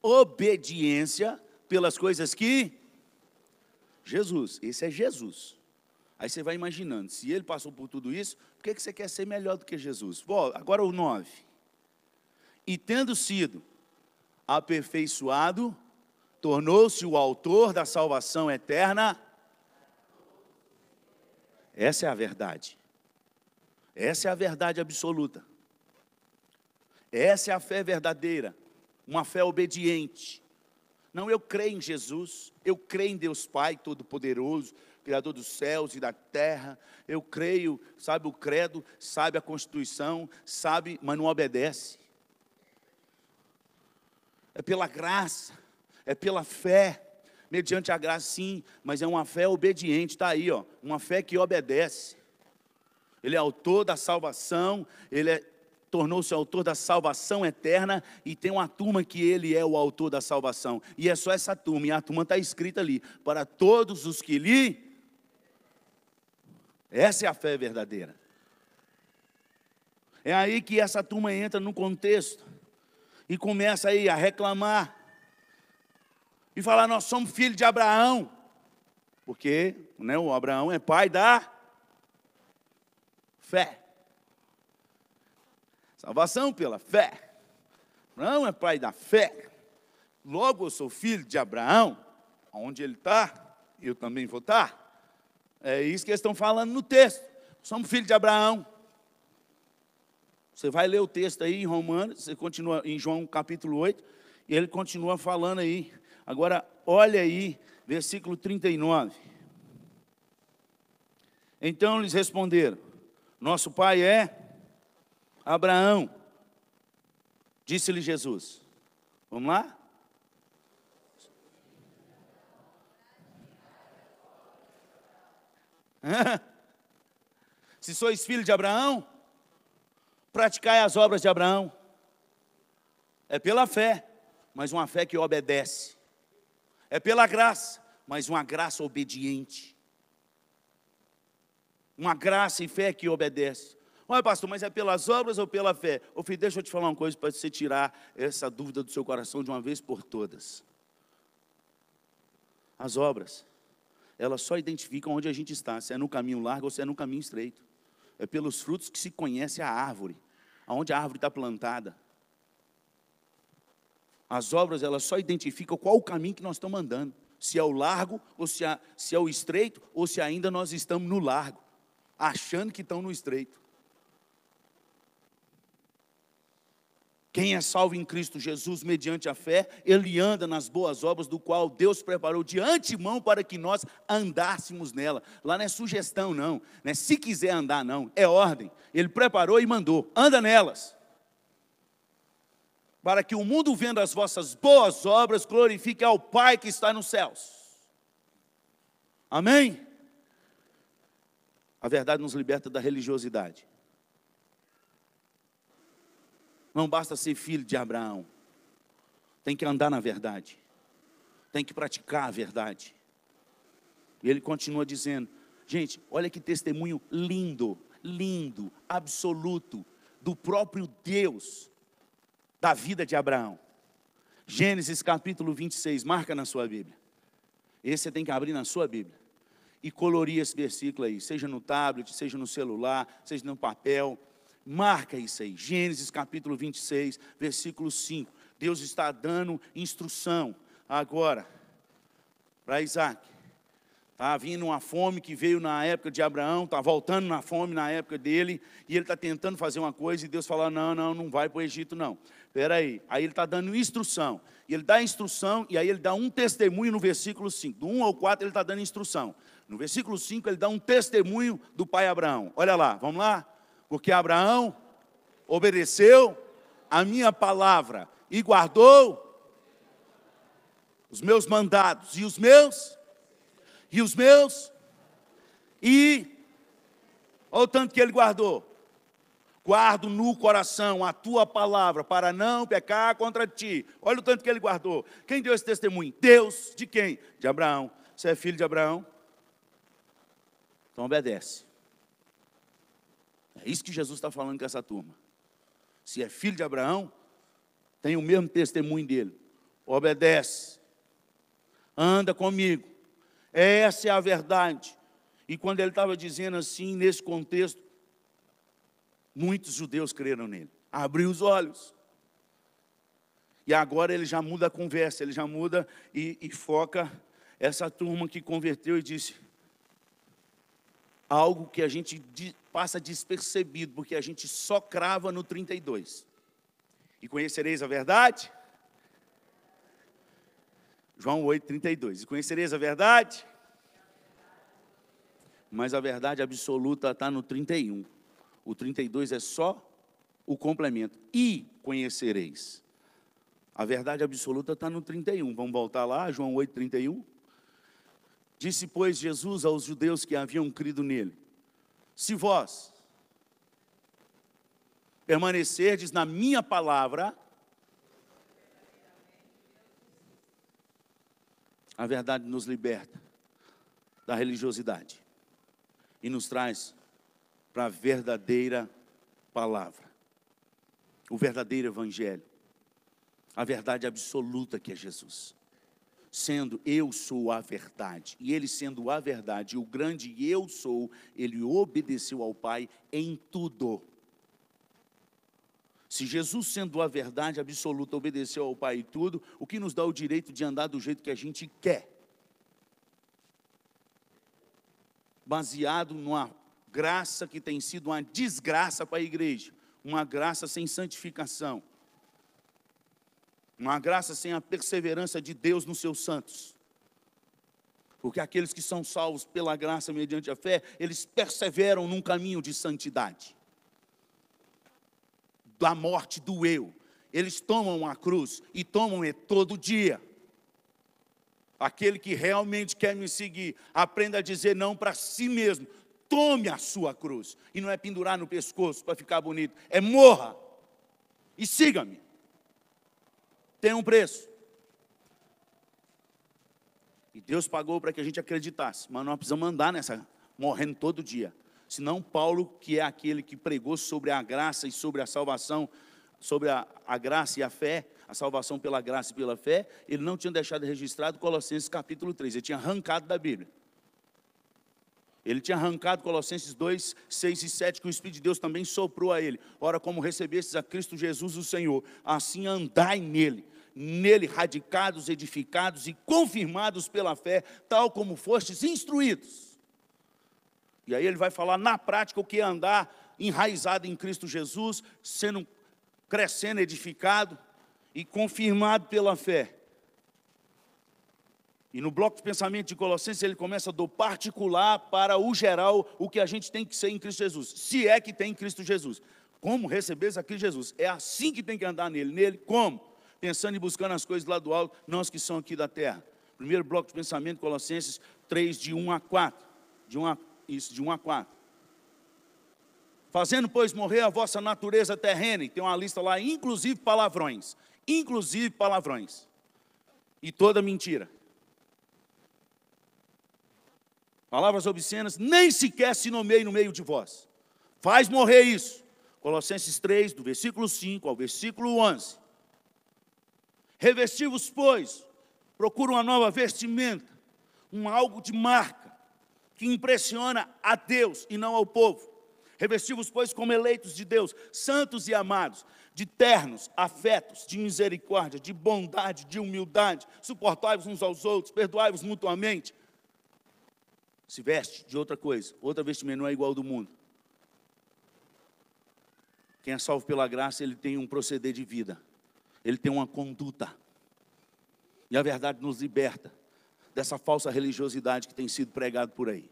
obediência pelas coisas que Jesus, esse é Jesus. Aí você vai imaginando, se ele passou por tudo isso, por que você quer ser melhor do que Jesus? Bom, agora o 9. E tendo sido aperfeiçoado, tornou-se o autor da salvação eterna. Essa é a verdade. Essa é a verdade absoluta. Essa é a fé verdadeira. Uma fé obediente. Não, eu creio em Jesus, eu creio em Deus Pai Todo-Poderoso, Criador dos céus e da terra. Eu creio, sabe o credo, sabe a Constituição, sabe, mas não obedece. É pela graça, é pela fé, mediante a graça sim, mas é uma fé obediente, está aí, ó, uma fé que obedece. Ele é autor da salvação, tornou-se autor da salvação eterna, e tem uma turma que ele é o autor da salvação, e é só essa turma, e a turma está escrita ali, para todos os que lhe... Essa é a fé verdadeira. É aí que essa turma entra no contexto, e começa aí a reclamar, e falar, nós somos filhos de Abraão, porque né, o Abraão é pai da fé. Salvação pela fé. Abraão é pai da fé. Logo eu sou filho de Abraão. Onde ele está, eu também vou estar. É isso que eles estão falando no texto. Somos filhos de Abraão. Você vai ler o texto aí em Romanos, você continua em João capítulo 8, e ele continua falando aí. Agora, olha aí, versículo 39. Então eles responderam, nosso pai é Abraão. Disse-lhe Jesus. Vamos lá? Se sois filhos de Abraão, Praticai as obras de Abraão. É pela fé, mas uma fé que obedece. É pela graça, mas uma graça obediente. Uma graça e fé que obedece. Olha, pastor, mas é pelas obras ou pela fé? Ô filho, deixa eu te falar uma coisa para você tirar essa dúvida do seu coração de uma vez por todas. As obras, elas só identificam onde a gente está, se é no caminho largo ou se é no caminho estreito. É pelos frutos que se conhece a árvore, aonde a árvore está plantada. As obras, elas só identificam qual o caminho que nós estamos andando. Se é o largo, ou se é o estreito, ou se ainda nós estamos no largo, achando que estão no estreito. Quem é salvo em Cristo Jesus, mediante a fé, ele anda nas boas obras, do qual Deus preparou de antemão para que nós andássemos nela. Lá não é sugestão, não é se quiser andar, não, é ordem. Ele preparou e mandou, anda nelas. Para que o mundo, vendo as vossas boas obras, glorifique ao Pai que está nos céus. Amém? A verdade nos liberta da religiosidade. Não basta ser filho de Abraão. Tem que andar na verdade. Tem que praticar a verdade. E ele continua dizendo, gente, olha que testemunho lindo, lindo, absoluto, do próprio Deus, da vida de Abraão. Gênesis capítulo 26, marca na sua Bíblia. Esse você tem que abrir na sua Bíblia. E colorir esse versículo aí, seja no tablet, seja no celular, seja no papel. Marca isso aí, Gênesis capítulo 26, versículo 5. Deus está dando instrução agora para Isaac. Está vindo uma fome que veio na época de Abraão, está voltando na fome na época dele, e ele está tentando fazer uma coisa, e Deus fala, não vai para o Egito não. Espera aí, aí ele está dando instrução, e ele dá instrução, e aí ele dá um testemunho no versículo 5, do 1 ao 4 ele está dando instrução. No versículo 5 ele dá um testemunho do pai Abraão. Olha lá, vamos lá? Porque Abraão obedeceu a minha palavra, e guardou os meus mandados, e olha o tanto que ele guardou. Guardo no coração a tua palavra, para não pecar contra ti. Olha o tanto que ele guardou. Quem deu esse testemunho? Deus. De quem? De Abraão. Você é filho de Abraão? Então obedece. É isso que Jesus está falando com essa turma. Se é filho de Abraão, tem o mesmo testemunho dele. Obedece. Anda comigo. Essa é a verdade. E quando ele estava dizendo assim, nesse contexto, muitos judeus creram nele. Abriu os olhos. E agora ele já muda a conversa, ele já muda e foca essa turma que converteu e disse algo que a gente passa despercebido, porque a gente só crava no 32. E conhecereis a verdade? João 8, 32. E conhecereis a verdade? Mas a verdade absoluta está no 31. O 32 é só o complemento. E conhecereis. A verdade absoluta está no 31. Vamos voltar lá, João 8, 31. Disse, pois, Jesus aos judeus que haviam crido nele: se vós permanecerdes na minha palavra, a verdade nos liberta da religiosidade e nos traz para a verdadeira palavra, o verdadeiro evangelho, a verdade absoluta que é Jesus. Sendo eu sou a verdade, e ele sendo a verdade, o grande eu sou, ele obedeceu ao Pai em tudo. Se Jesus, sendo a verdade absoluta, obedeceu ao Pai em tudo, o que nos dá o direito de andar do jeito que a gente quer? Baseado numa graça que tem sido uma desgraça para a igreja, uma graça sem santificação, uma graça sem a perseverança de Deus nos seus santos. Porque aqueles que são salvos pela graça mediante a fé, eles perseveram num caminho de santidade. Da morte do eu. Eles tomam a cruz e tomam todo dia. Aquele que realmente quer me seguir, aprenda a dizer não para si mesmo. tome a sua cruz. E não é pendurar no pescoço para ficar bonito, é morra e siga-me. Tem um preço. E Deus pagou para que a gente acreditasse, mas nós precisamos andar nessa, morrendo todo dia. Senão Paulo, que é aquele que pregou sobre a graça e sobre a salvação, sobre a graça e a fé, a salvação pela graça e pela fé, ele não tinha deixado registrado Colossenses capítulo 3, ele tinha arrancado da Bíblia. Ele tinha arrancado Colossenses 2, 6 e 7, que o Espírito de Deus também soprou a ele. Ora, como recebestes a Cristo Jesus o Senhor, assim andai nele, radicados, edificados e confirmados pela fé, tal como fostes instruídos. E aí ele vai falar na prática o que é andar enraizado em Cristo Jesus, crescendo, edificado e confirmado pela fé. E no bloco de pensamento de Colossenses, ele começa do particular para o geral, o que a gente tem que ser em Cristo Jesus. Se é que tem em Cristo Jesus. Como receber a Cristo Jesus? É assim que tem que andar nele. Nele, como? Pensando e buscando as coisas lá do alto, não as que são aqui da terra. Primeiro bloco de pensamento, Colossenses 3, de 1 a 4. De 1 a 4. Fazendo, pois, morrer a vossa natureza terrena. E tem uma lista lá, inclusive palavrões. Inclusive palavrões. E toda mentira. Palavras obscenas nem sequer se nomeiem no meio de vós. Faz morrer isso. Colossenses 3, do versículo 5 ao versículo 11. Revesti-vos, pois, procura uma nova vestimenta, algo de marca, que impressiona a Deus e não ao povo. Revesti-vos, pois, como eleitos de Deus, santos e amados, de ternos, afetos, de misericórdia, de bondade, de humildade, suportai-vos uns aos outros, perdoai-vos mutuamente. Se veste de outra coisa, outra vestimenta, não é igual ao do mundo. Quem é salvo pela graça, ele tem um proceder de vida, ele tem uma conduta, e a verdade nos liberta dessa falsa religiosidade que tem sido pregado por aí.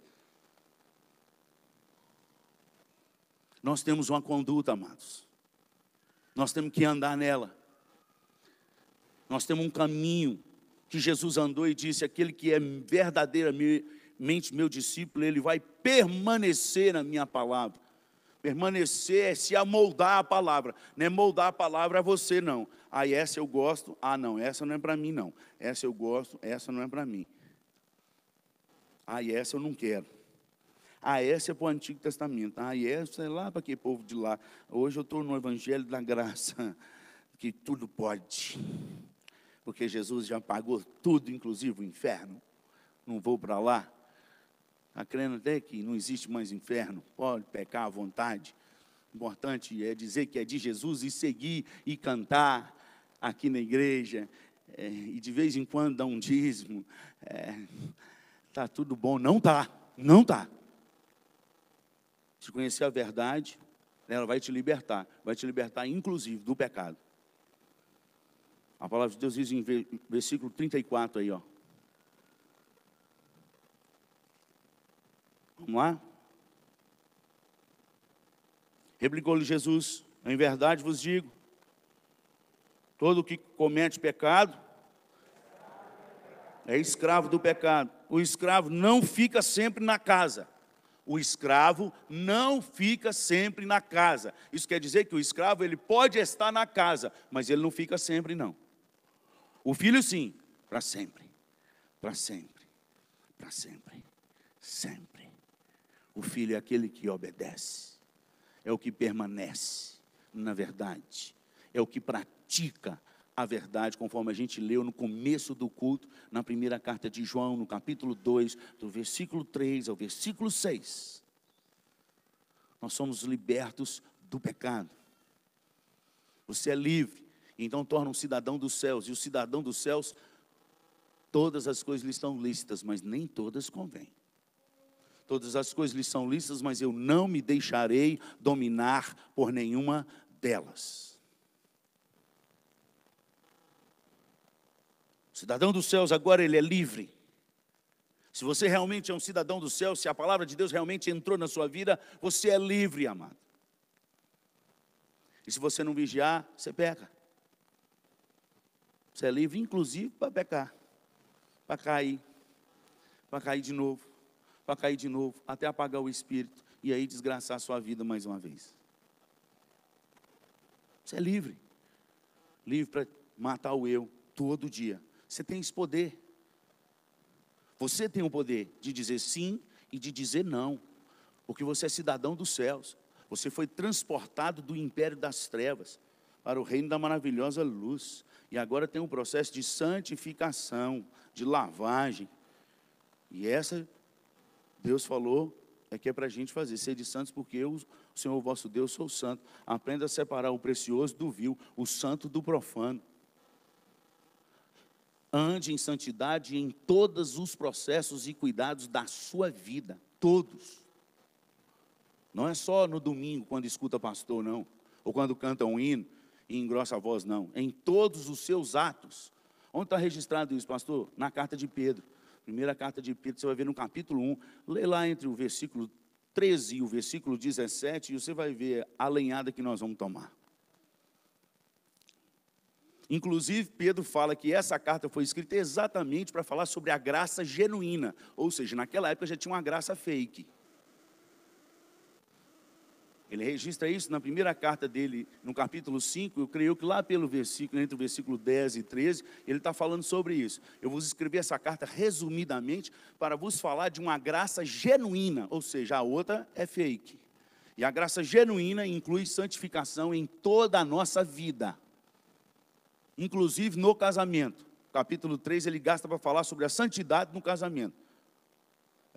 Nós temos uma conduta, amados, nós temos que andar nela, nós temos um caminho que Jesus andou e disse: aquele que é verdadeiramente meu discípulo, ele vai permanecer na minha palavra. Permanecer é se amoldar a palavra, não é moldar a palavra a você, não. Ah, essa eu gosto, ah, não, essa não é para mim, não. Essa eu gosto, essa não é para mim. Ah, e essa eu não quero. Ah, essa é para o Antigo Testamento. Ah, e essa é lá para aquele povo de lá. Hoje eu estou no Evangelho da Graça, que tudo pode, porque Jesus já pagou tudo, inclusive o inferno. Não vou para lá. Está crendo até que não existe mais inferno, pode pecar à vontade. O importante é dizer que é de Jesus e seguir e cantar aqui na igreja, e de vez em quando dar um dízimo. Está tudo bom. Não está, não está. Se conhecer a verdade, ela vai te libertar inclusive do pecado. A palavra de Deus diz em versículo 34 aí, ó. Vamos lá? Replicou-lhe Jesus: em verdade vos digo, todo o que comete pecado é escravo do pecado. O escravo não fica sempre na casa. O escravo não fica sempre na casa. Isso quer dizer que o escravo, ele pode estar na casa, mas ele não fica sempre, não. O filho, sim, para sempre. Para sempre. Para sempre. Sempre. O filho é aquele que obedece, é o que permanece na verdade, é o que pratica a verdade, conforme a gente leu no começo do culto, na primeira carta de João, no capítulo 2, do versículo 3 ao versículo 6. Nós somos libertos do pecado. Você é livre, então torna um cidadão dos céus, e o cidadão dos céus, todas as coisas lhe estão lícitas, mas nem todas convêm. Todas as coisas lhe são lícitas, mas eu não me deixarei dominar por nenhuma delas. O cidadão dos céus agora ele é livre. Se você realmente é um cidadão dos céus, se a palavra de Deus realmente entrou na sua vida, você é livre, amado. E se você não vigiar, você peca. Você é livre, inclusive, para pecar, para cair de novo, para cair de novo, até apagar o espírito, e aí desgraçar a sua vida mais uma vez. Você é livre. Livre para matar o eu todo dia. Você tem esse poder. Você tem o poder de dizer sim e de dizer não. Porque você é cidadão dos céus. Você foi transportado do império das trevas para o reino da maravilhosa luz. E agora tem um processo de santificação, de lavagem. E essa, Deus falou, é que é para a gente fazer. Sede santos porque eu, o Senhor vosso Deus, sou santo. Aprenda a separar o precioso do vil, o santo do profano. Ande em santidade em todos os processos e cuidados da sua vida. Todos. Não é só no domingo, quando escuta pastor, não. Ou quando canta um hino e engrossa a voz, não. Em todos os seus atos. Onde está registrado isso, pastor? Na carta de Pedro. Primeira carta de Pedro, você vai ver no capítulo 1. Lê lá entre o versículo 13 e o versículo 17, e você vai ver a lenhada que nós vamos tomar. Inclusive, Pedro fala que essa carta foi escrita exatamente para falar sobre a graça genuína. Ou seja, naquela época já tinha uma graça fake. Ele registra isso na primeira carta dele, no capítulo 5, eu creio que lá pelo versículo, entre o versículo 10 e 13, ele está falando sobre isso. Eu vou escrever essa carta resumidamente para vos falar de uma graça genuína, ou seja, a outra é fake. E a graça genuína inclui santificação em toda a nossa vida. Inclusive no casamento. Capítulo 3 ele gasta para falar sobre a santidade no casamento.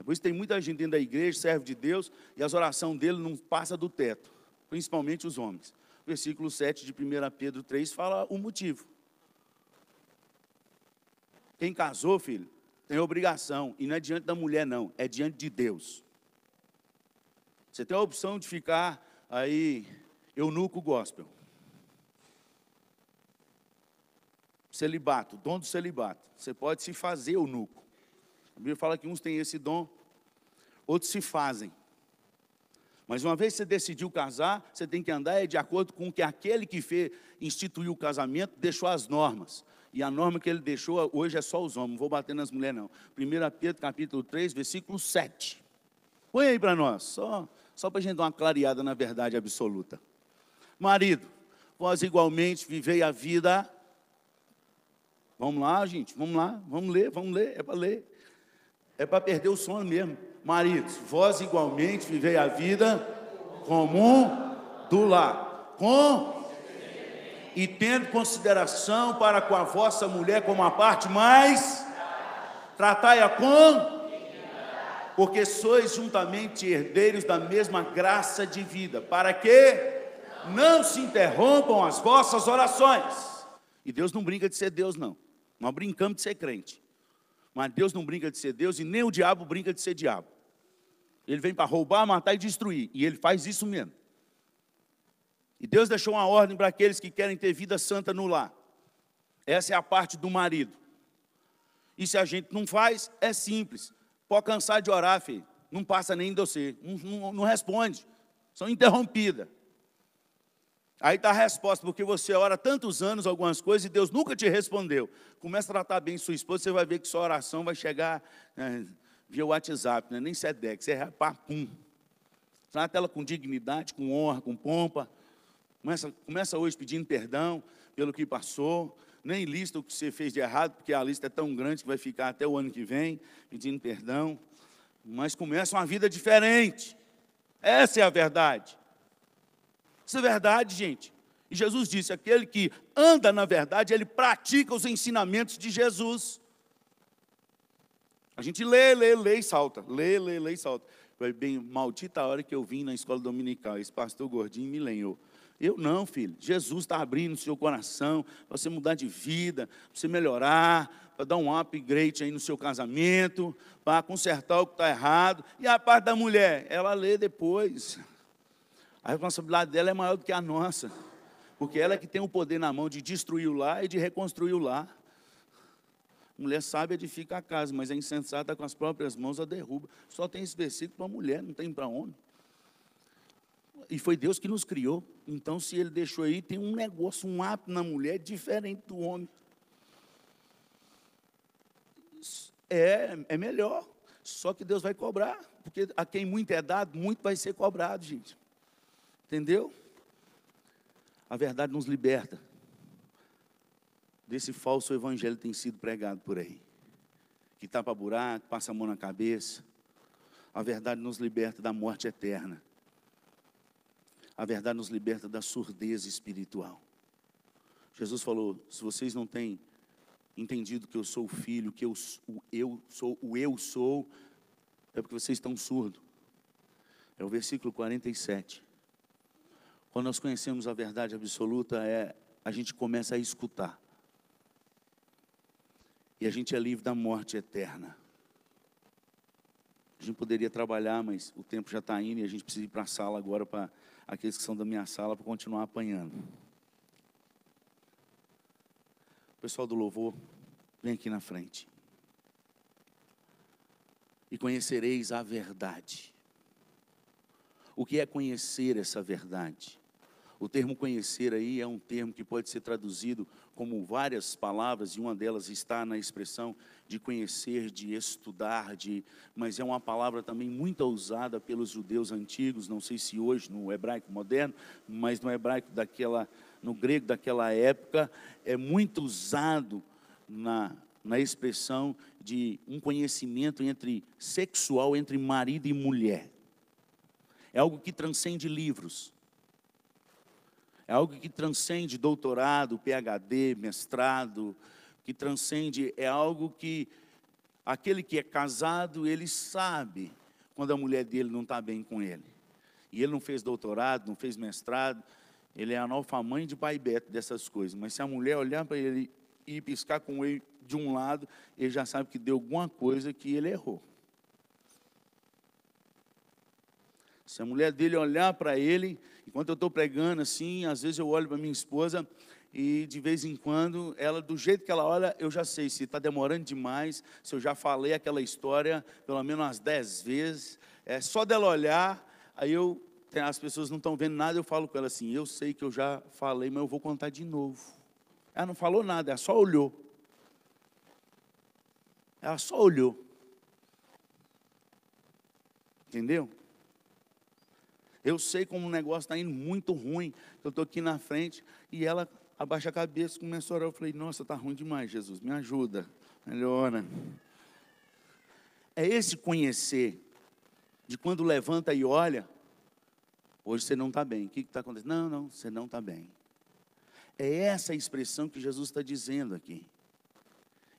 Por isso tem muita gente dentro da igreja, serve de Deus, e as orações dele não passam do teto, principalmente os homens. Versículo 7 de 1 Pedro 3 fala o motivo. Quem casou, filho, tem obrigação, e não é diante da mulher não, é diante de Deus. Você tem a opção de ficar aí, eunuco gospel. Celibato, dom do celibato. Você pode se fazer eunuco. A Bíblia fala que uns têm esse dom, outros se fazem. Mas uma vez que você decidiu casar, você tem que andar de acordo com o que aquele que instituiu o casamento deixou as normas. E a norma que ele deixou hoje é só os homens, não vou bater nas mulheres não. 1 Pedro capítulo 3, versículo 7. Põe aí para nós, só para a gente dar uma clareada na verdade absoluta. Marido, vós igualmente vivei a vida. Vamos lá, gente, vamos lá, vamos ler, é para ler. É para perder o sono mesmo. Maridos, vós igualmente vivei a vida comum do lar, e tendo consideração para com a vossa mulher como a parte mais, tratai-a porque sois juntamente herdeiros da mesma graça de vida, para que não se interrompam as vossas orações. E Deus não brinca de ser Deus, não. Nós brincamos de ser crente. Mas Deus não brinca de ser Deus e nem o diabo brinca de ser diabo. Ele vem para roubar, matar e destruir. E ele faz isso mesmo. E Deus deixou uma ordem para aqueles que querem ter vida santa no lar. Essa é a parte do marido. E se a gente não faz, é simples. Pode cansar de orar, filho. Não passa nem de você. Não responde. São interrompidas. Aí está a resposta, porque você ora tantos anos algumas coisas e Deus nunca te respondeu. Começa a tratar bem sua esposa, você vai ver que sua oração vai chegar via WhatsApp, né? Nem Sedex, você é papum. Trata ela com dignidade, com honra, com pompa. Começa hoje pedindo perdão pelo que passou. Nem lista o que você fez de errado, porque a lista é tão grande que vai ficar até o ano que vem, pedindo perdão. Mas começa uma vida diferente. Essa é a verdade. Isso é verdade, gente. E Jesus disse, aquele que anda na verdade, ele pratica os ensinamentos de Jesus. A gente lê e salta. Lê e salta. Foi bem, maldita a hora que eu vim na escola dominical. Esse pastor gordinho me lenhou. Eu não, filho. Jesus está abrindo o seu coração para você mudar de vida, para você melhorar, para dar um upgrade aí no seu casamento, para consertar o que está errado. E a parte da mulher, ela lê depois. A responsabilidade dela é maior do que a nossa, porque ela é que tem o poder na mão de destruir o lar e de reconstruir o lar. Mulher sábia edifica a casa, mas é insensata com as próprias mãos a derruba. Só tem esse versículo para mulher, não tem para homem. E foi Deus que nos criou. Então, se Ele deixou aí, tem um negócio, um hábito na mulher diferente do homem. É melhor. Só que Deus vai cobrar, porque a quem muito é dado, muito vai ser cobrado, gente. Entendeu? A verdade nos liberta desse falso evangelho que tem sido pregado por aí, que tapa buraco, passa a mão na cabeça. A verdade nos liberta da morte eterna. A verdade nos liberta da surdez espiritual. Jesus falou: se vocês não têm entendido que eu sou o Filho, que eu sou, é porque vocês estão surdos. É o versículo 47. Quando nós conhecemos a verdade absoluta, a gente começa a escutar. E a gente é livre da morte eterna. A gente poderia trabalhar, mas o tempo já está indo e a gente precisa ir para a sala agora, para aqueles que são da minha sala, para continuar apanhando. O pessoal do louvor, vem aqui na frente. E conhecereis a verdade. O que é conhecer essa verdade? O termo conhecer aí é um termo que pode ser traduzido como várias palavras, e uma delas está na expressão de conhecer, de estudar, mas é uma palavra também muito usada pelos judeus antigos, não sei se hoje no hebraico moderno, mas no hebraico no grego daquela época, é muito usado na expressão de um conhecimento sexual entre marido e mulher. É algo que transcende livros. É algo que transcende doutorado, PhD, mestrado, que transcende, é algo que aquele que é casado, ele sabe quando a mulher dele não está bem com ele. E ele não fez doutorado, não fez mestrado, ele é analfamante de pai beto dessas coisas. Mas se a mulher olhar para ele e piscar com ele de um lado, ele já sabe que deu alguma coisa que ele errou. Se a mulher dele olhar para ele, enquanto eu estou pregando assim, às vezes eu olho para minha esposa e de vez em quando, ela, do jeito que ela olha, eu já sei se está demorando demais, se eu já falei aquela história pelo menos umas 10 vezes. É só dela olhar, aí as pessoas não estão vendo nada, eu falo com ela assim: eu sei que eu já falei, mas eu vou contar de novo. Ela não falou nada, ela só olhou. Ela só olhou. Entendeu? Eu sei como o negócio está indo muito ruim. Eu estou aqui na frente e ela abaixa a cabeça, começa a orar. Eu falei: nossa, está ruim demais, Jesus, me ajuda, melhora. É esse conhecer, de quando levanta e olha, hoje você não está bem. O que está acontecendo? Não, você não está bem. É essa a expressão que Jesus está dizendo aqui.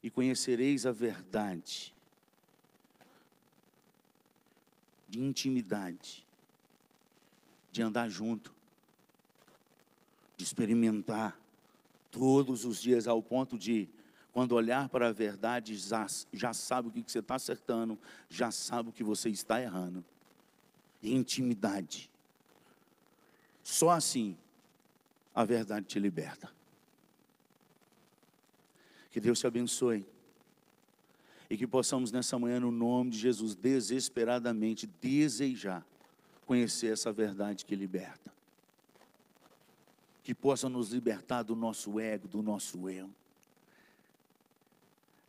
E conhecereis a verdade, de intimidade, de andar junto, de experimentar todos os dias, ao ponto de, quando olhar para a verdade, já sabe o que você está acertando, já sabe o que você está errando. Intimidade. Só assim a verdade te liberta. Que Deus te abençoe. E que possamos nessa manhã, no nome de Jesus, desesperadamente desejar conhecer essa verdade que liberta. Que possa nos libertar do nosso ego, do nosso eu.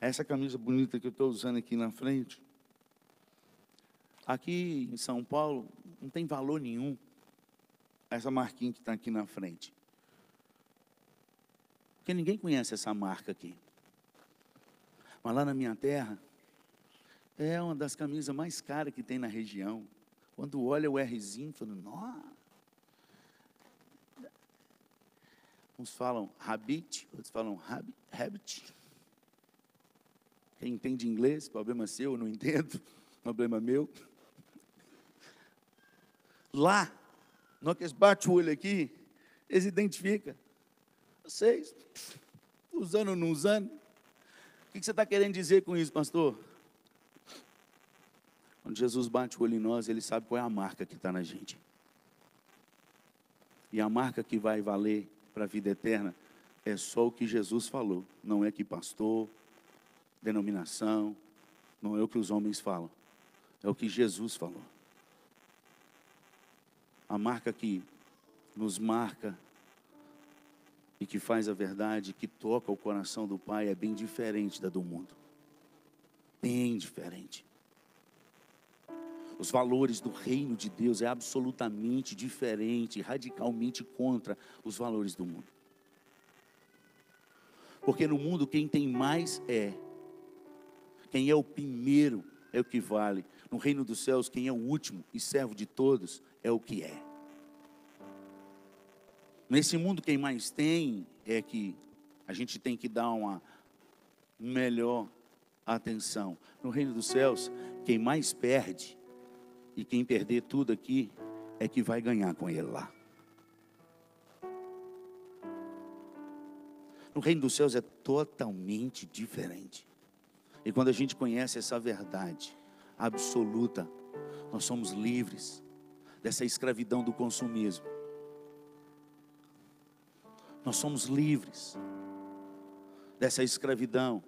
Essa camisa bonita que eu estou usando aqui na frente, aqui em São Paulo, não tem valor nenhum essa marquinha que está aqui na frente. Porque ninguém conhece essa marca aqui. Mas lá na minha terra, é uma das camisas mais caras que tem na região. Quando olha o Rzinho, fala: nossa. Uns falam Habit, outros falam Habit. Quem entende inglês, problema seu, eu não entendo, problema meu. Lá, na hora que eles batem o olho aqui, eles identificam. Vocês, usando ou não usando? O que você está querendo dizer com isso, pastor? Quando Jesus bate o olho em nós, Ele sabe qual é a marca que está na gente. E a marca que vai valer para a vida eterna é só o que Jesus falou. Não é que pastor, denominação, não é o que os homens falam. É o que Jesus falou. A marca que nos marca e que faz a verdade, que toca o coração do Pai, é bem diferente da do mundo. Bem diferente. Os valores do reino de Deus é absolutamente diferente, radicalmente contra os valores do mundo. Porque no mundo quem tem mais quem é o primeiro é o que vale. No reino dos céus, quem é o último e servo de todos é o que é. Nesse mundo quem mais tem é que a gente tem que dar uma melhor atenção. No reino dos céus, quem mais perde e quem perder tudo aqui é que vai ganhar com ele lá. No reino dos céus é totalmente diferente. E quando a gente conhece essa verdade absoluta, nós somos livres dessa escravidão do consumismo. Nós somos livres dessa escravidão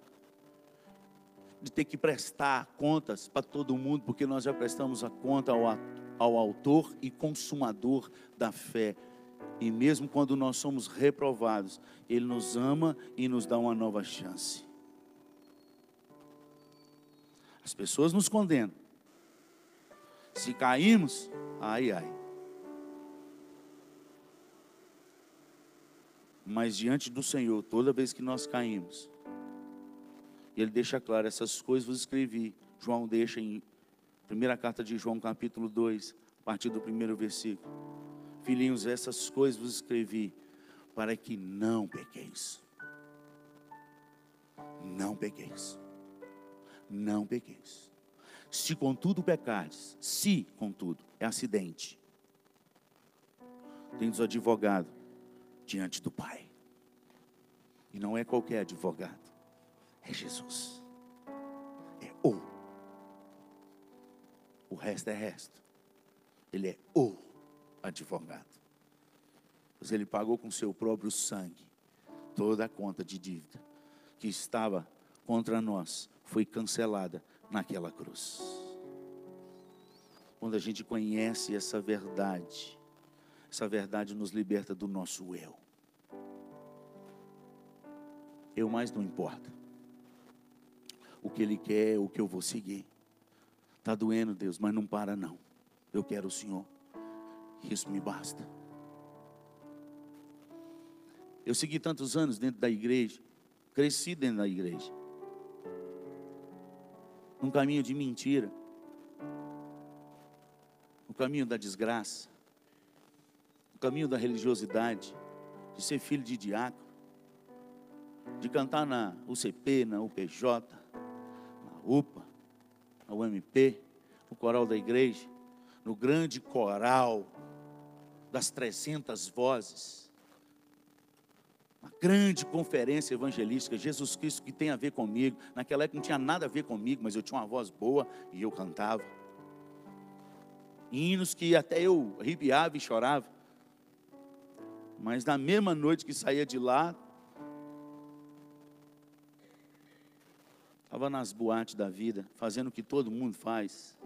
de ter que prestar contas para todo mundo, porque nós já prestamos a conta ao autor e consumador da fé. E mesmo quando nós somos reprovados, Ele nos ama e nos dá uma nova chance. As pessoas nos condenam. Se caímos, ai, ai. Mas diante do Senhor, toda vez que nós caímos, Ele deixa claro, essas coisas vos escrevi. João deixa em primeira carta de João, capítulo 2, a partir do primeiro versículo. Filhinhos, essas coisas vos escrevi para que não pequeis. Não pequeis. Não pequeis. Se contudo pecares, se contudo, é acidente, tendes o advogado diante do Pai. E não é qualquer advogado, é Jesus. É o resto é resto. Ele é o advogado. Pois Ele pagou com seu próprio sangue toda a conta de dívida que estava contra nós, foi cancelada naquela cruz. Quando a gente conhece essa verdade nos liberta do nosso eu. Eu mais não importa. O que Ele quer é o que eu vou seguir. Está doendo, Deus, mas não para não. Eu quero o Senhor. Isso me basta. Eu segui tantos anos dentro da igreja. Cresci dentro da igreja. Num caminho de mentira. No caminho da desgraça. No caminho da religiosidade. De ser filho de diácono. De cantar na UCP, na UPJ, na UPA, na UMP, no coral da igreja, no grande coral das 300 vozes, uma grande conferência evangelística, Jesus Cristo que tem a ver comigo. Naquela época não tinha nada a ver comigo, mas eu tinha uma voz boa e eu cantava. Hinos que até eu arrepiava e chorava. Mas na mesma noite que saía de lá, estava nas boates da vida, fazendo o que todo mundo faz,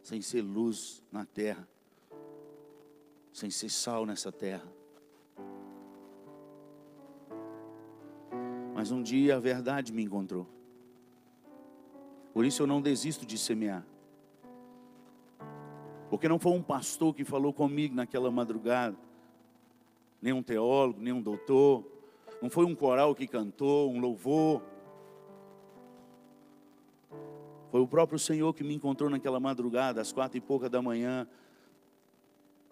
sem ser luz na terra, sem ser sal nessa terra. Mas um dia a verdade me encontrou. Por isso eu não desisto de semear. Porque não foi um pastor que falou comigo naquela madrugada, nem um teólogo, nem um doutor, não foi um coral que cantou, um louvor. Foi o próprio Senhor que me encontrou naquela madrugada, às 4 e pouca da manhã.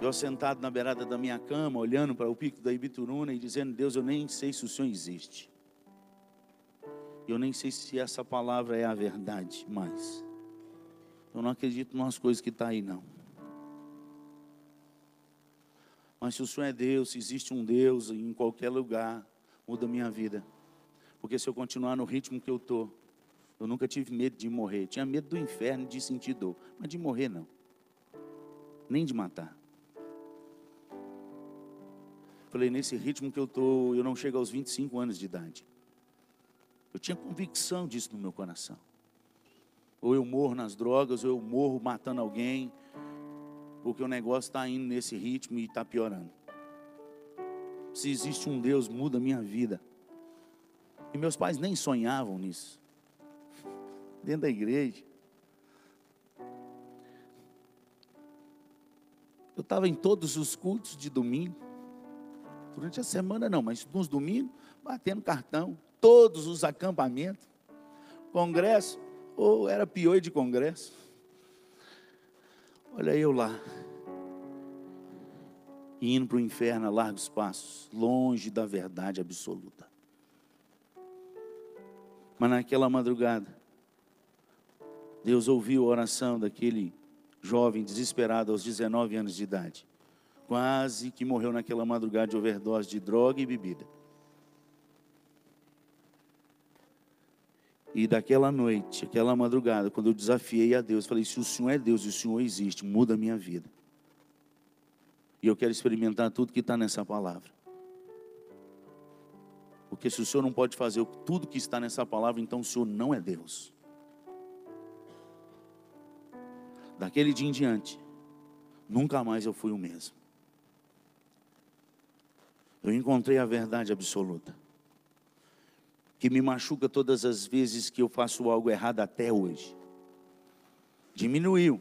Eu sentado na beirada da minha cama, olhando para o pico da Ibituruna e dizendo: Deus, eu nem sei se o Senhor existe. Eu nem sei se essa palavra é a verdade, mas eu não acredito nas coisas que estão aí não. Mas se o Senhor é Deus, se existe um Deus em qualquer lugar, muda a minha vida. Porque se eu continuar no ritmo que eu estou, eu nunca tive medo de morrer. Tinha medo do inferno, de sentir dor, mas de morrer não. Nem de matar. Falei, nesse ritmo que eu estou, eu não chego aos 25 anos de idade. Eu tinha convicção disso no meu coração. Ou eu morro nas drogas, ou eu morro matando alguém, porque o negócio está indo nesse ritmo e está piorando. Se existe um Deus, muda a minha vida. E meus pais nem sonhavam nisso. Dentro da igreja. Eu estava em todos os cultos de domingo. Durante a semana não, mas nos domingos, batendo cartão. Todos os acampamentos. Congresso, ou era pior de congresso. Olha eu lá. Indo para o inferno a largos passos. Longe da verdade absoluta. Mas naquela madrugada, Deus ouviu a oração daquele jovem desesperado aos 19 anos de idade. Quase que morreu naquela madrugada de overdose de droga e bebida. E daquela noite, aquela madrugada, quando eu desafiei a Deus, falei, se o Senhor é Deus e o Senhor existe, muda a minha vida. E eu quero experimentar tudo que está nessa palavra. Porque se o Senhor não pode fazer tudo que está nessa palavra, então o Senhor não é Deus. Daquele dia em diante, nunca mais eu fui o mesmo. Eu encontrei a verdade absoluta, que me machuca todas as vezes que eu faço algo errado até hoje. Diminuiu,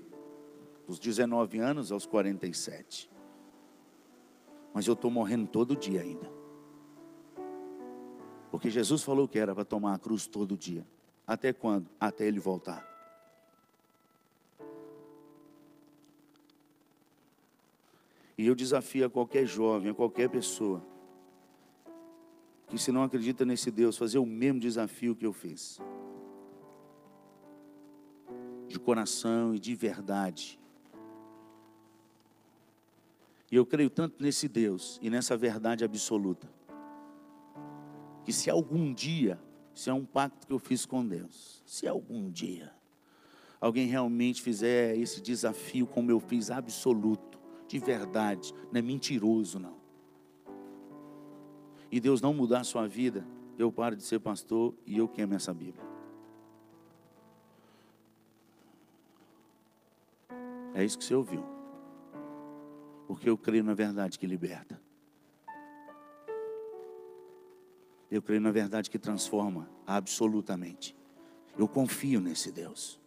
dos 19 anos aos 47. Mas eu estou morrendo todo dia ainda. Porque Jesus falou que era para tomar a cruz todo dia. Até quando? Até Ele voltar. E eu desafio a qualquer jovem, a qualquer pessoa, que se não acredita nesse Deus, fazer o mesmo desafio que eu fiz. De coração e de verdade. E eu creio tanto nesse Deus e nessa verdade absoluta, que se algum dia, isso é um pacto que eu fiz com Deus, se algum dia alguém realmente fizer esse desafio como eu fiz, absoluto, de verdade, não é mentiroso não, e Deus não mudar a sua vida, eu paro de ser pastor e eu queimo essa Bíblia. É isso que você ouviu. Porque eu creio na verdade que liberta. Eu creio na verdade que transforma absolutamente. Eu confio nesse Deus.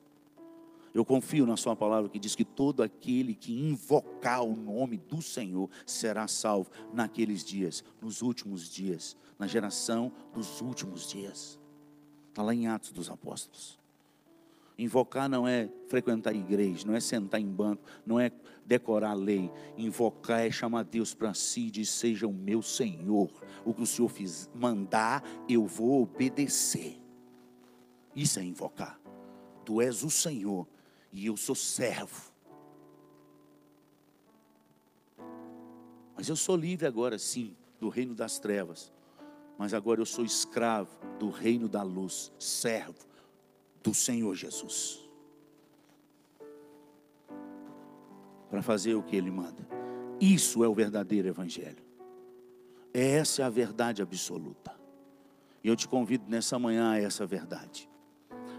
Eu confio na sua palavra que diz que todo aquele que invocar o nome do Senhor será salvo naqueles dias, nos últimos dias, na geração dos últimos dias. Está lá em Atos dos Apóstolos. Invocar não é frequentar a igreja, não é sentar em banco, não é decorar a lei. Invocar é chamar Deus para si e dizer, seja o meu Senhor. O que o Senhor mandar, eu vou obedecer. Isso é invocar. Tu és o Senhor e eu sou servo. Mas eu sou livre agora sim, do reino das trevas. Mas agora eu sou escravo do reino da luz, servo do Senhor Jesus, para fazer o que Ele manda. Isso é o verdadeiro evangelho. Essa é a verdade absoluta. E eu te convido nessa manhã a essa verdade.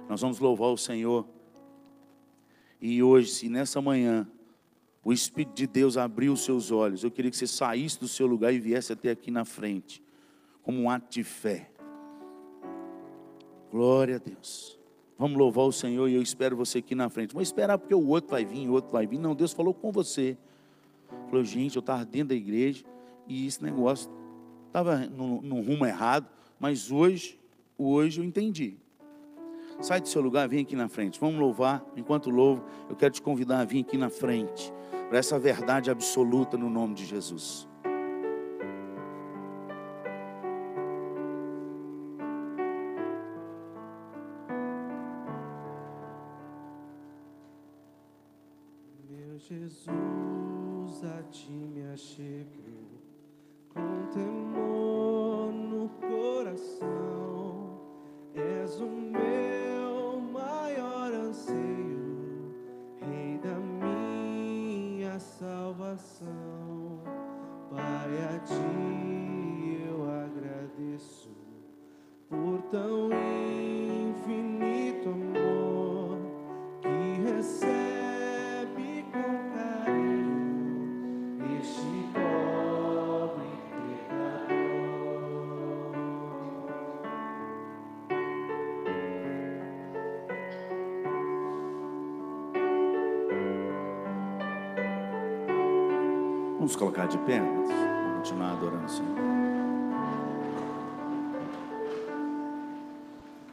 Nós vamos louvar o Senhor. E hoje, se nessa manhã o Espírito de Deus abriu os seus olhos, eu queria que você saísse do seu lugar e viesse até aqui na frente, como um ato de fé. Glória a Deus. Vamos louvar o Senhor e eu espero você aqui na frente. Vou esperar porque o outro vai vir, o outro vai vir. Não, Deus falou com você. Falou, gente, eu estava dentro da igreja e esse negócio estava no rumo errado, mas hoje eu entendi. Sai do seu lugar, vem aqui na frente. Vamos louvar. Enquanto louvo, eu quero te convidar a vir aqui na frente, para essa verdade absoluta no nome de Jesus. Jesus, a ti me achego, com temor no coração, és o meu maior anseio, Rei da minha salvação. Pai, a ti eu agradeço, por tão infinito amor, que recebe Vamos colocar de pé, vamos continuar adorando o Senhor.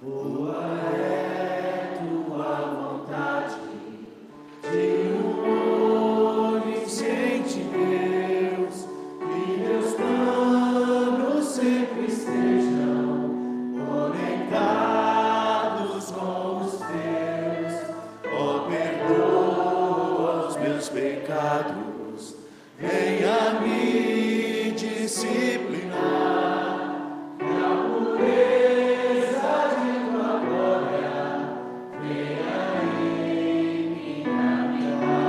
Boa é tua vontade, de onisciente Deus, que teus planos sempre estejam conectados com os teus. Ó, perdoa os meus pecados, venha me disciplinar, e a pureza de tua glória venha em mim habitar.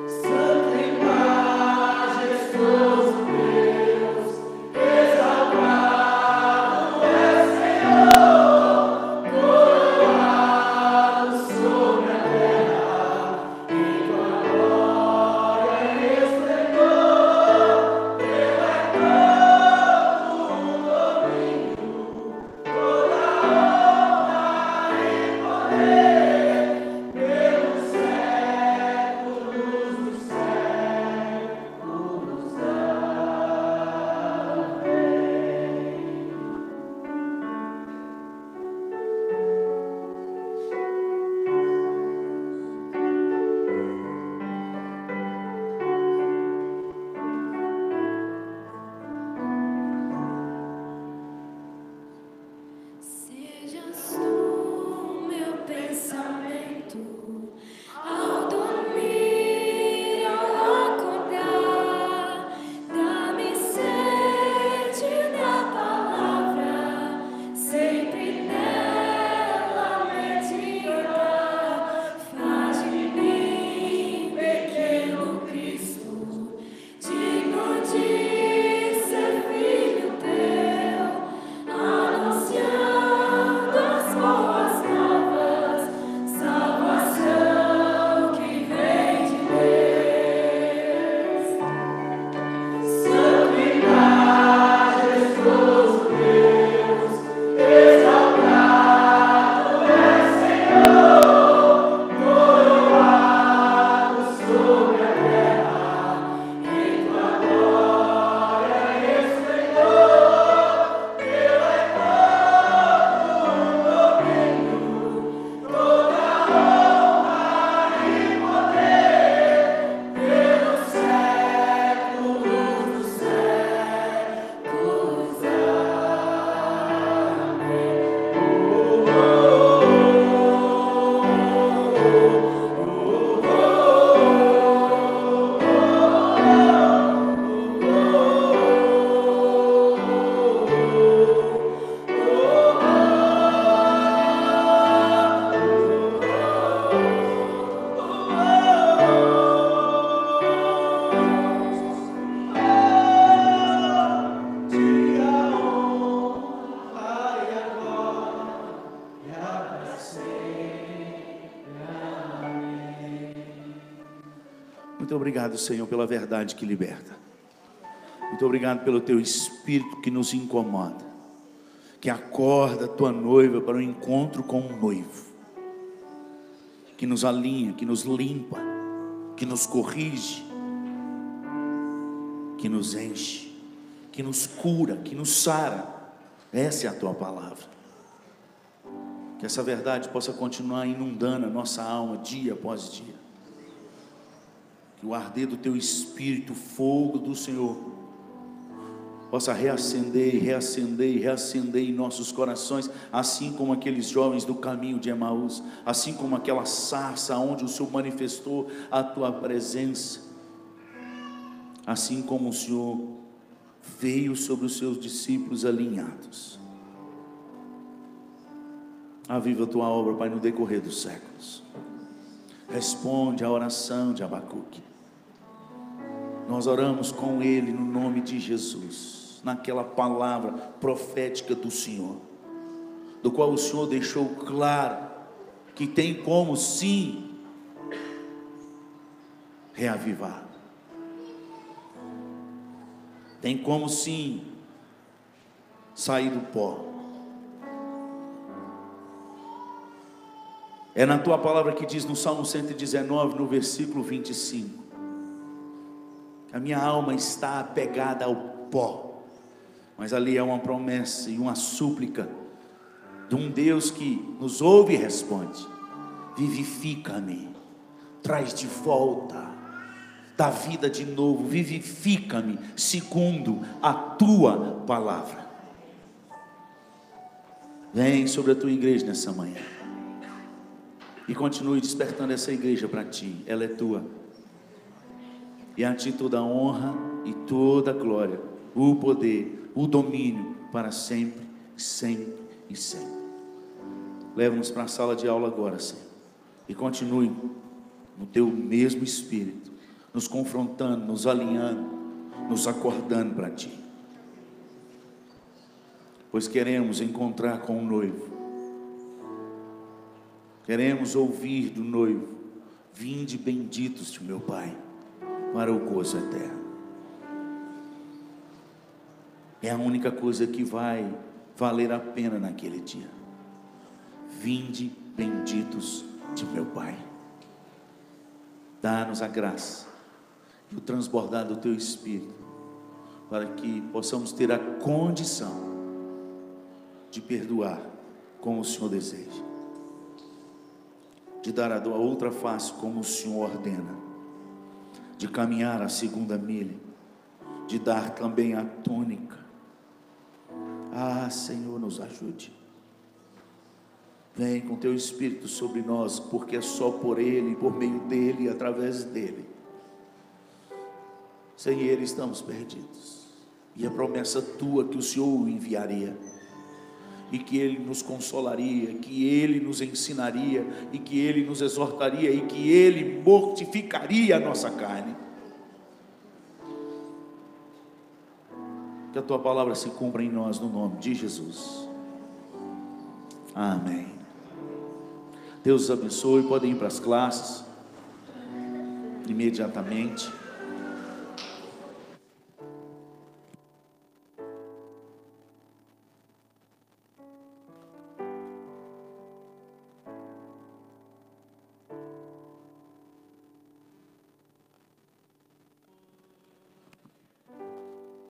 Santo e majestoso Deus, exaltado é o Senhor, coroado sobre a terra, e tua glória e esplendor, teu é todo o domínio, toda honra e poder, pelos séculos dos séculos. Sejas tu meu pensamento, ao dormir, ao acordar, dá-me sede da palavra, sempre nela meditar. Faz de mim, pequeno Cristo, digno de ser filho teu, anunciando as boas novas, salvação que vem de Deus. Santo e majestoso Deus, exaltado é o Senhor, coroado sobre a terra, e tua glória e esplendor, teu é todo o domínio, toda honra e poder, pelos séculos dos séculos. Muito obrigado, Senhor, pela verdade que liberta. Muito obrigado pelo teu Espírito que nos incomoda, que acorda a tua noiva para o encontro com o noivo, que nos alinha, que nos limpa, que nos corrige, que nos enche, que nos cura, que nos sara. Essa é a tua palavra. Que essa verdade possa continuar inundando a nossa alma dia após dia. Que o arder do teu Espírito, o fogo do Senhor, possa reacender, reacender, reacender em nossos corações, assim como aqueles jovens do caminho de Emaús, assim como aquela sarça onde o Senhor manifestou a tua presença, assim como o Senhor veio sobre os seus discípulos alinhados. Aviva a tua obra, Pai, no decorrer dos séculos. Responde à oração de Abacuque. Nós oramos com ele no nome de Jesus, naquela palavra profética do Senhor, do qual o Senhor deixou claro que tem como sim reavivar, tem como sim sair do pó. É na tua palavra que diz no Salmo 119, no versículo 25, a minha alma está apegada ao pó, mas ali é uma promessa e uma súplica de um Deus que nos ouve e responde: vivifica-me, traz de volta, dá vida de novo, vivifica-me segundo a tua palavra. Vem sobre a tua igreja nessa manhã e continue despertando essa igreja para ti. Ela é tua, e a ti toda a honra e toda a glória, o poder, o domínio para sempre, sempre e sempre. Leva-nos para a sala de aula agora, Senhor, e continue no teu mesmo espírito, nos confrontando, nos alinhando, nos acordando para ti, pois queremos encontrar com o noivo, queremos ouvir do noivo: vinde benditos de meu Pai, para o gozo eterno. É a única coisa que vai valer a pena naquele dia. Vinde benditos de meu Pai. Dá-nos a graça e o transbordar do teu Espírito, para que possamos ter a condição de perdoar como o Senhor deseja, de dar a outra face como o Senhor ordena, de caminhar a segunda milha, de dar também a túnica. Ah, Senhor, nos ajude. Vem com teu Espírito sobre nós, porque é só por Ele, por meio dEle e através dEle. Sem Ele estamos perdidos. E a promessa tua que o Senhor o enviaria, e que Ele nos consolaria, que Ele nos ensinaria, e que Ele nos exortaria, e que Ele mortificaria a nossa carne. Que a tua palavra se cumpra em nós, no nome de Jesus. Amém. Deus os abençoe. Podem ir para as classes imediatamente.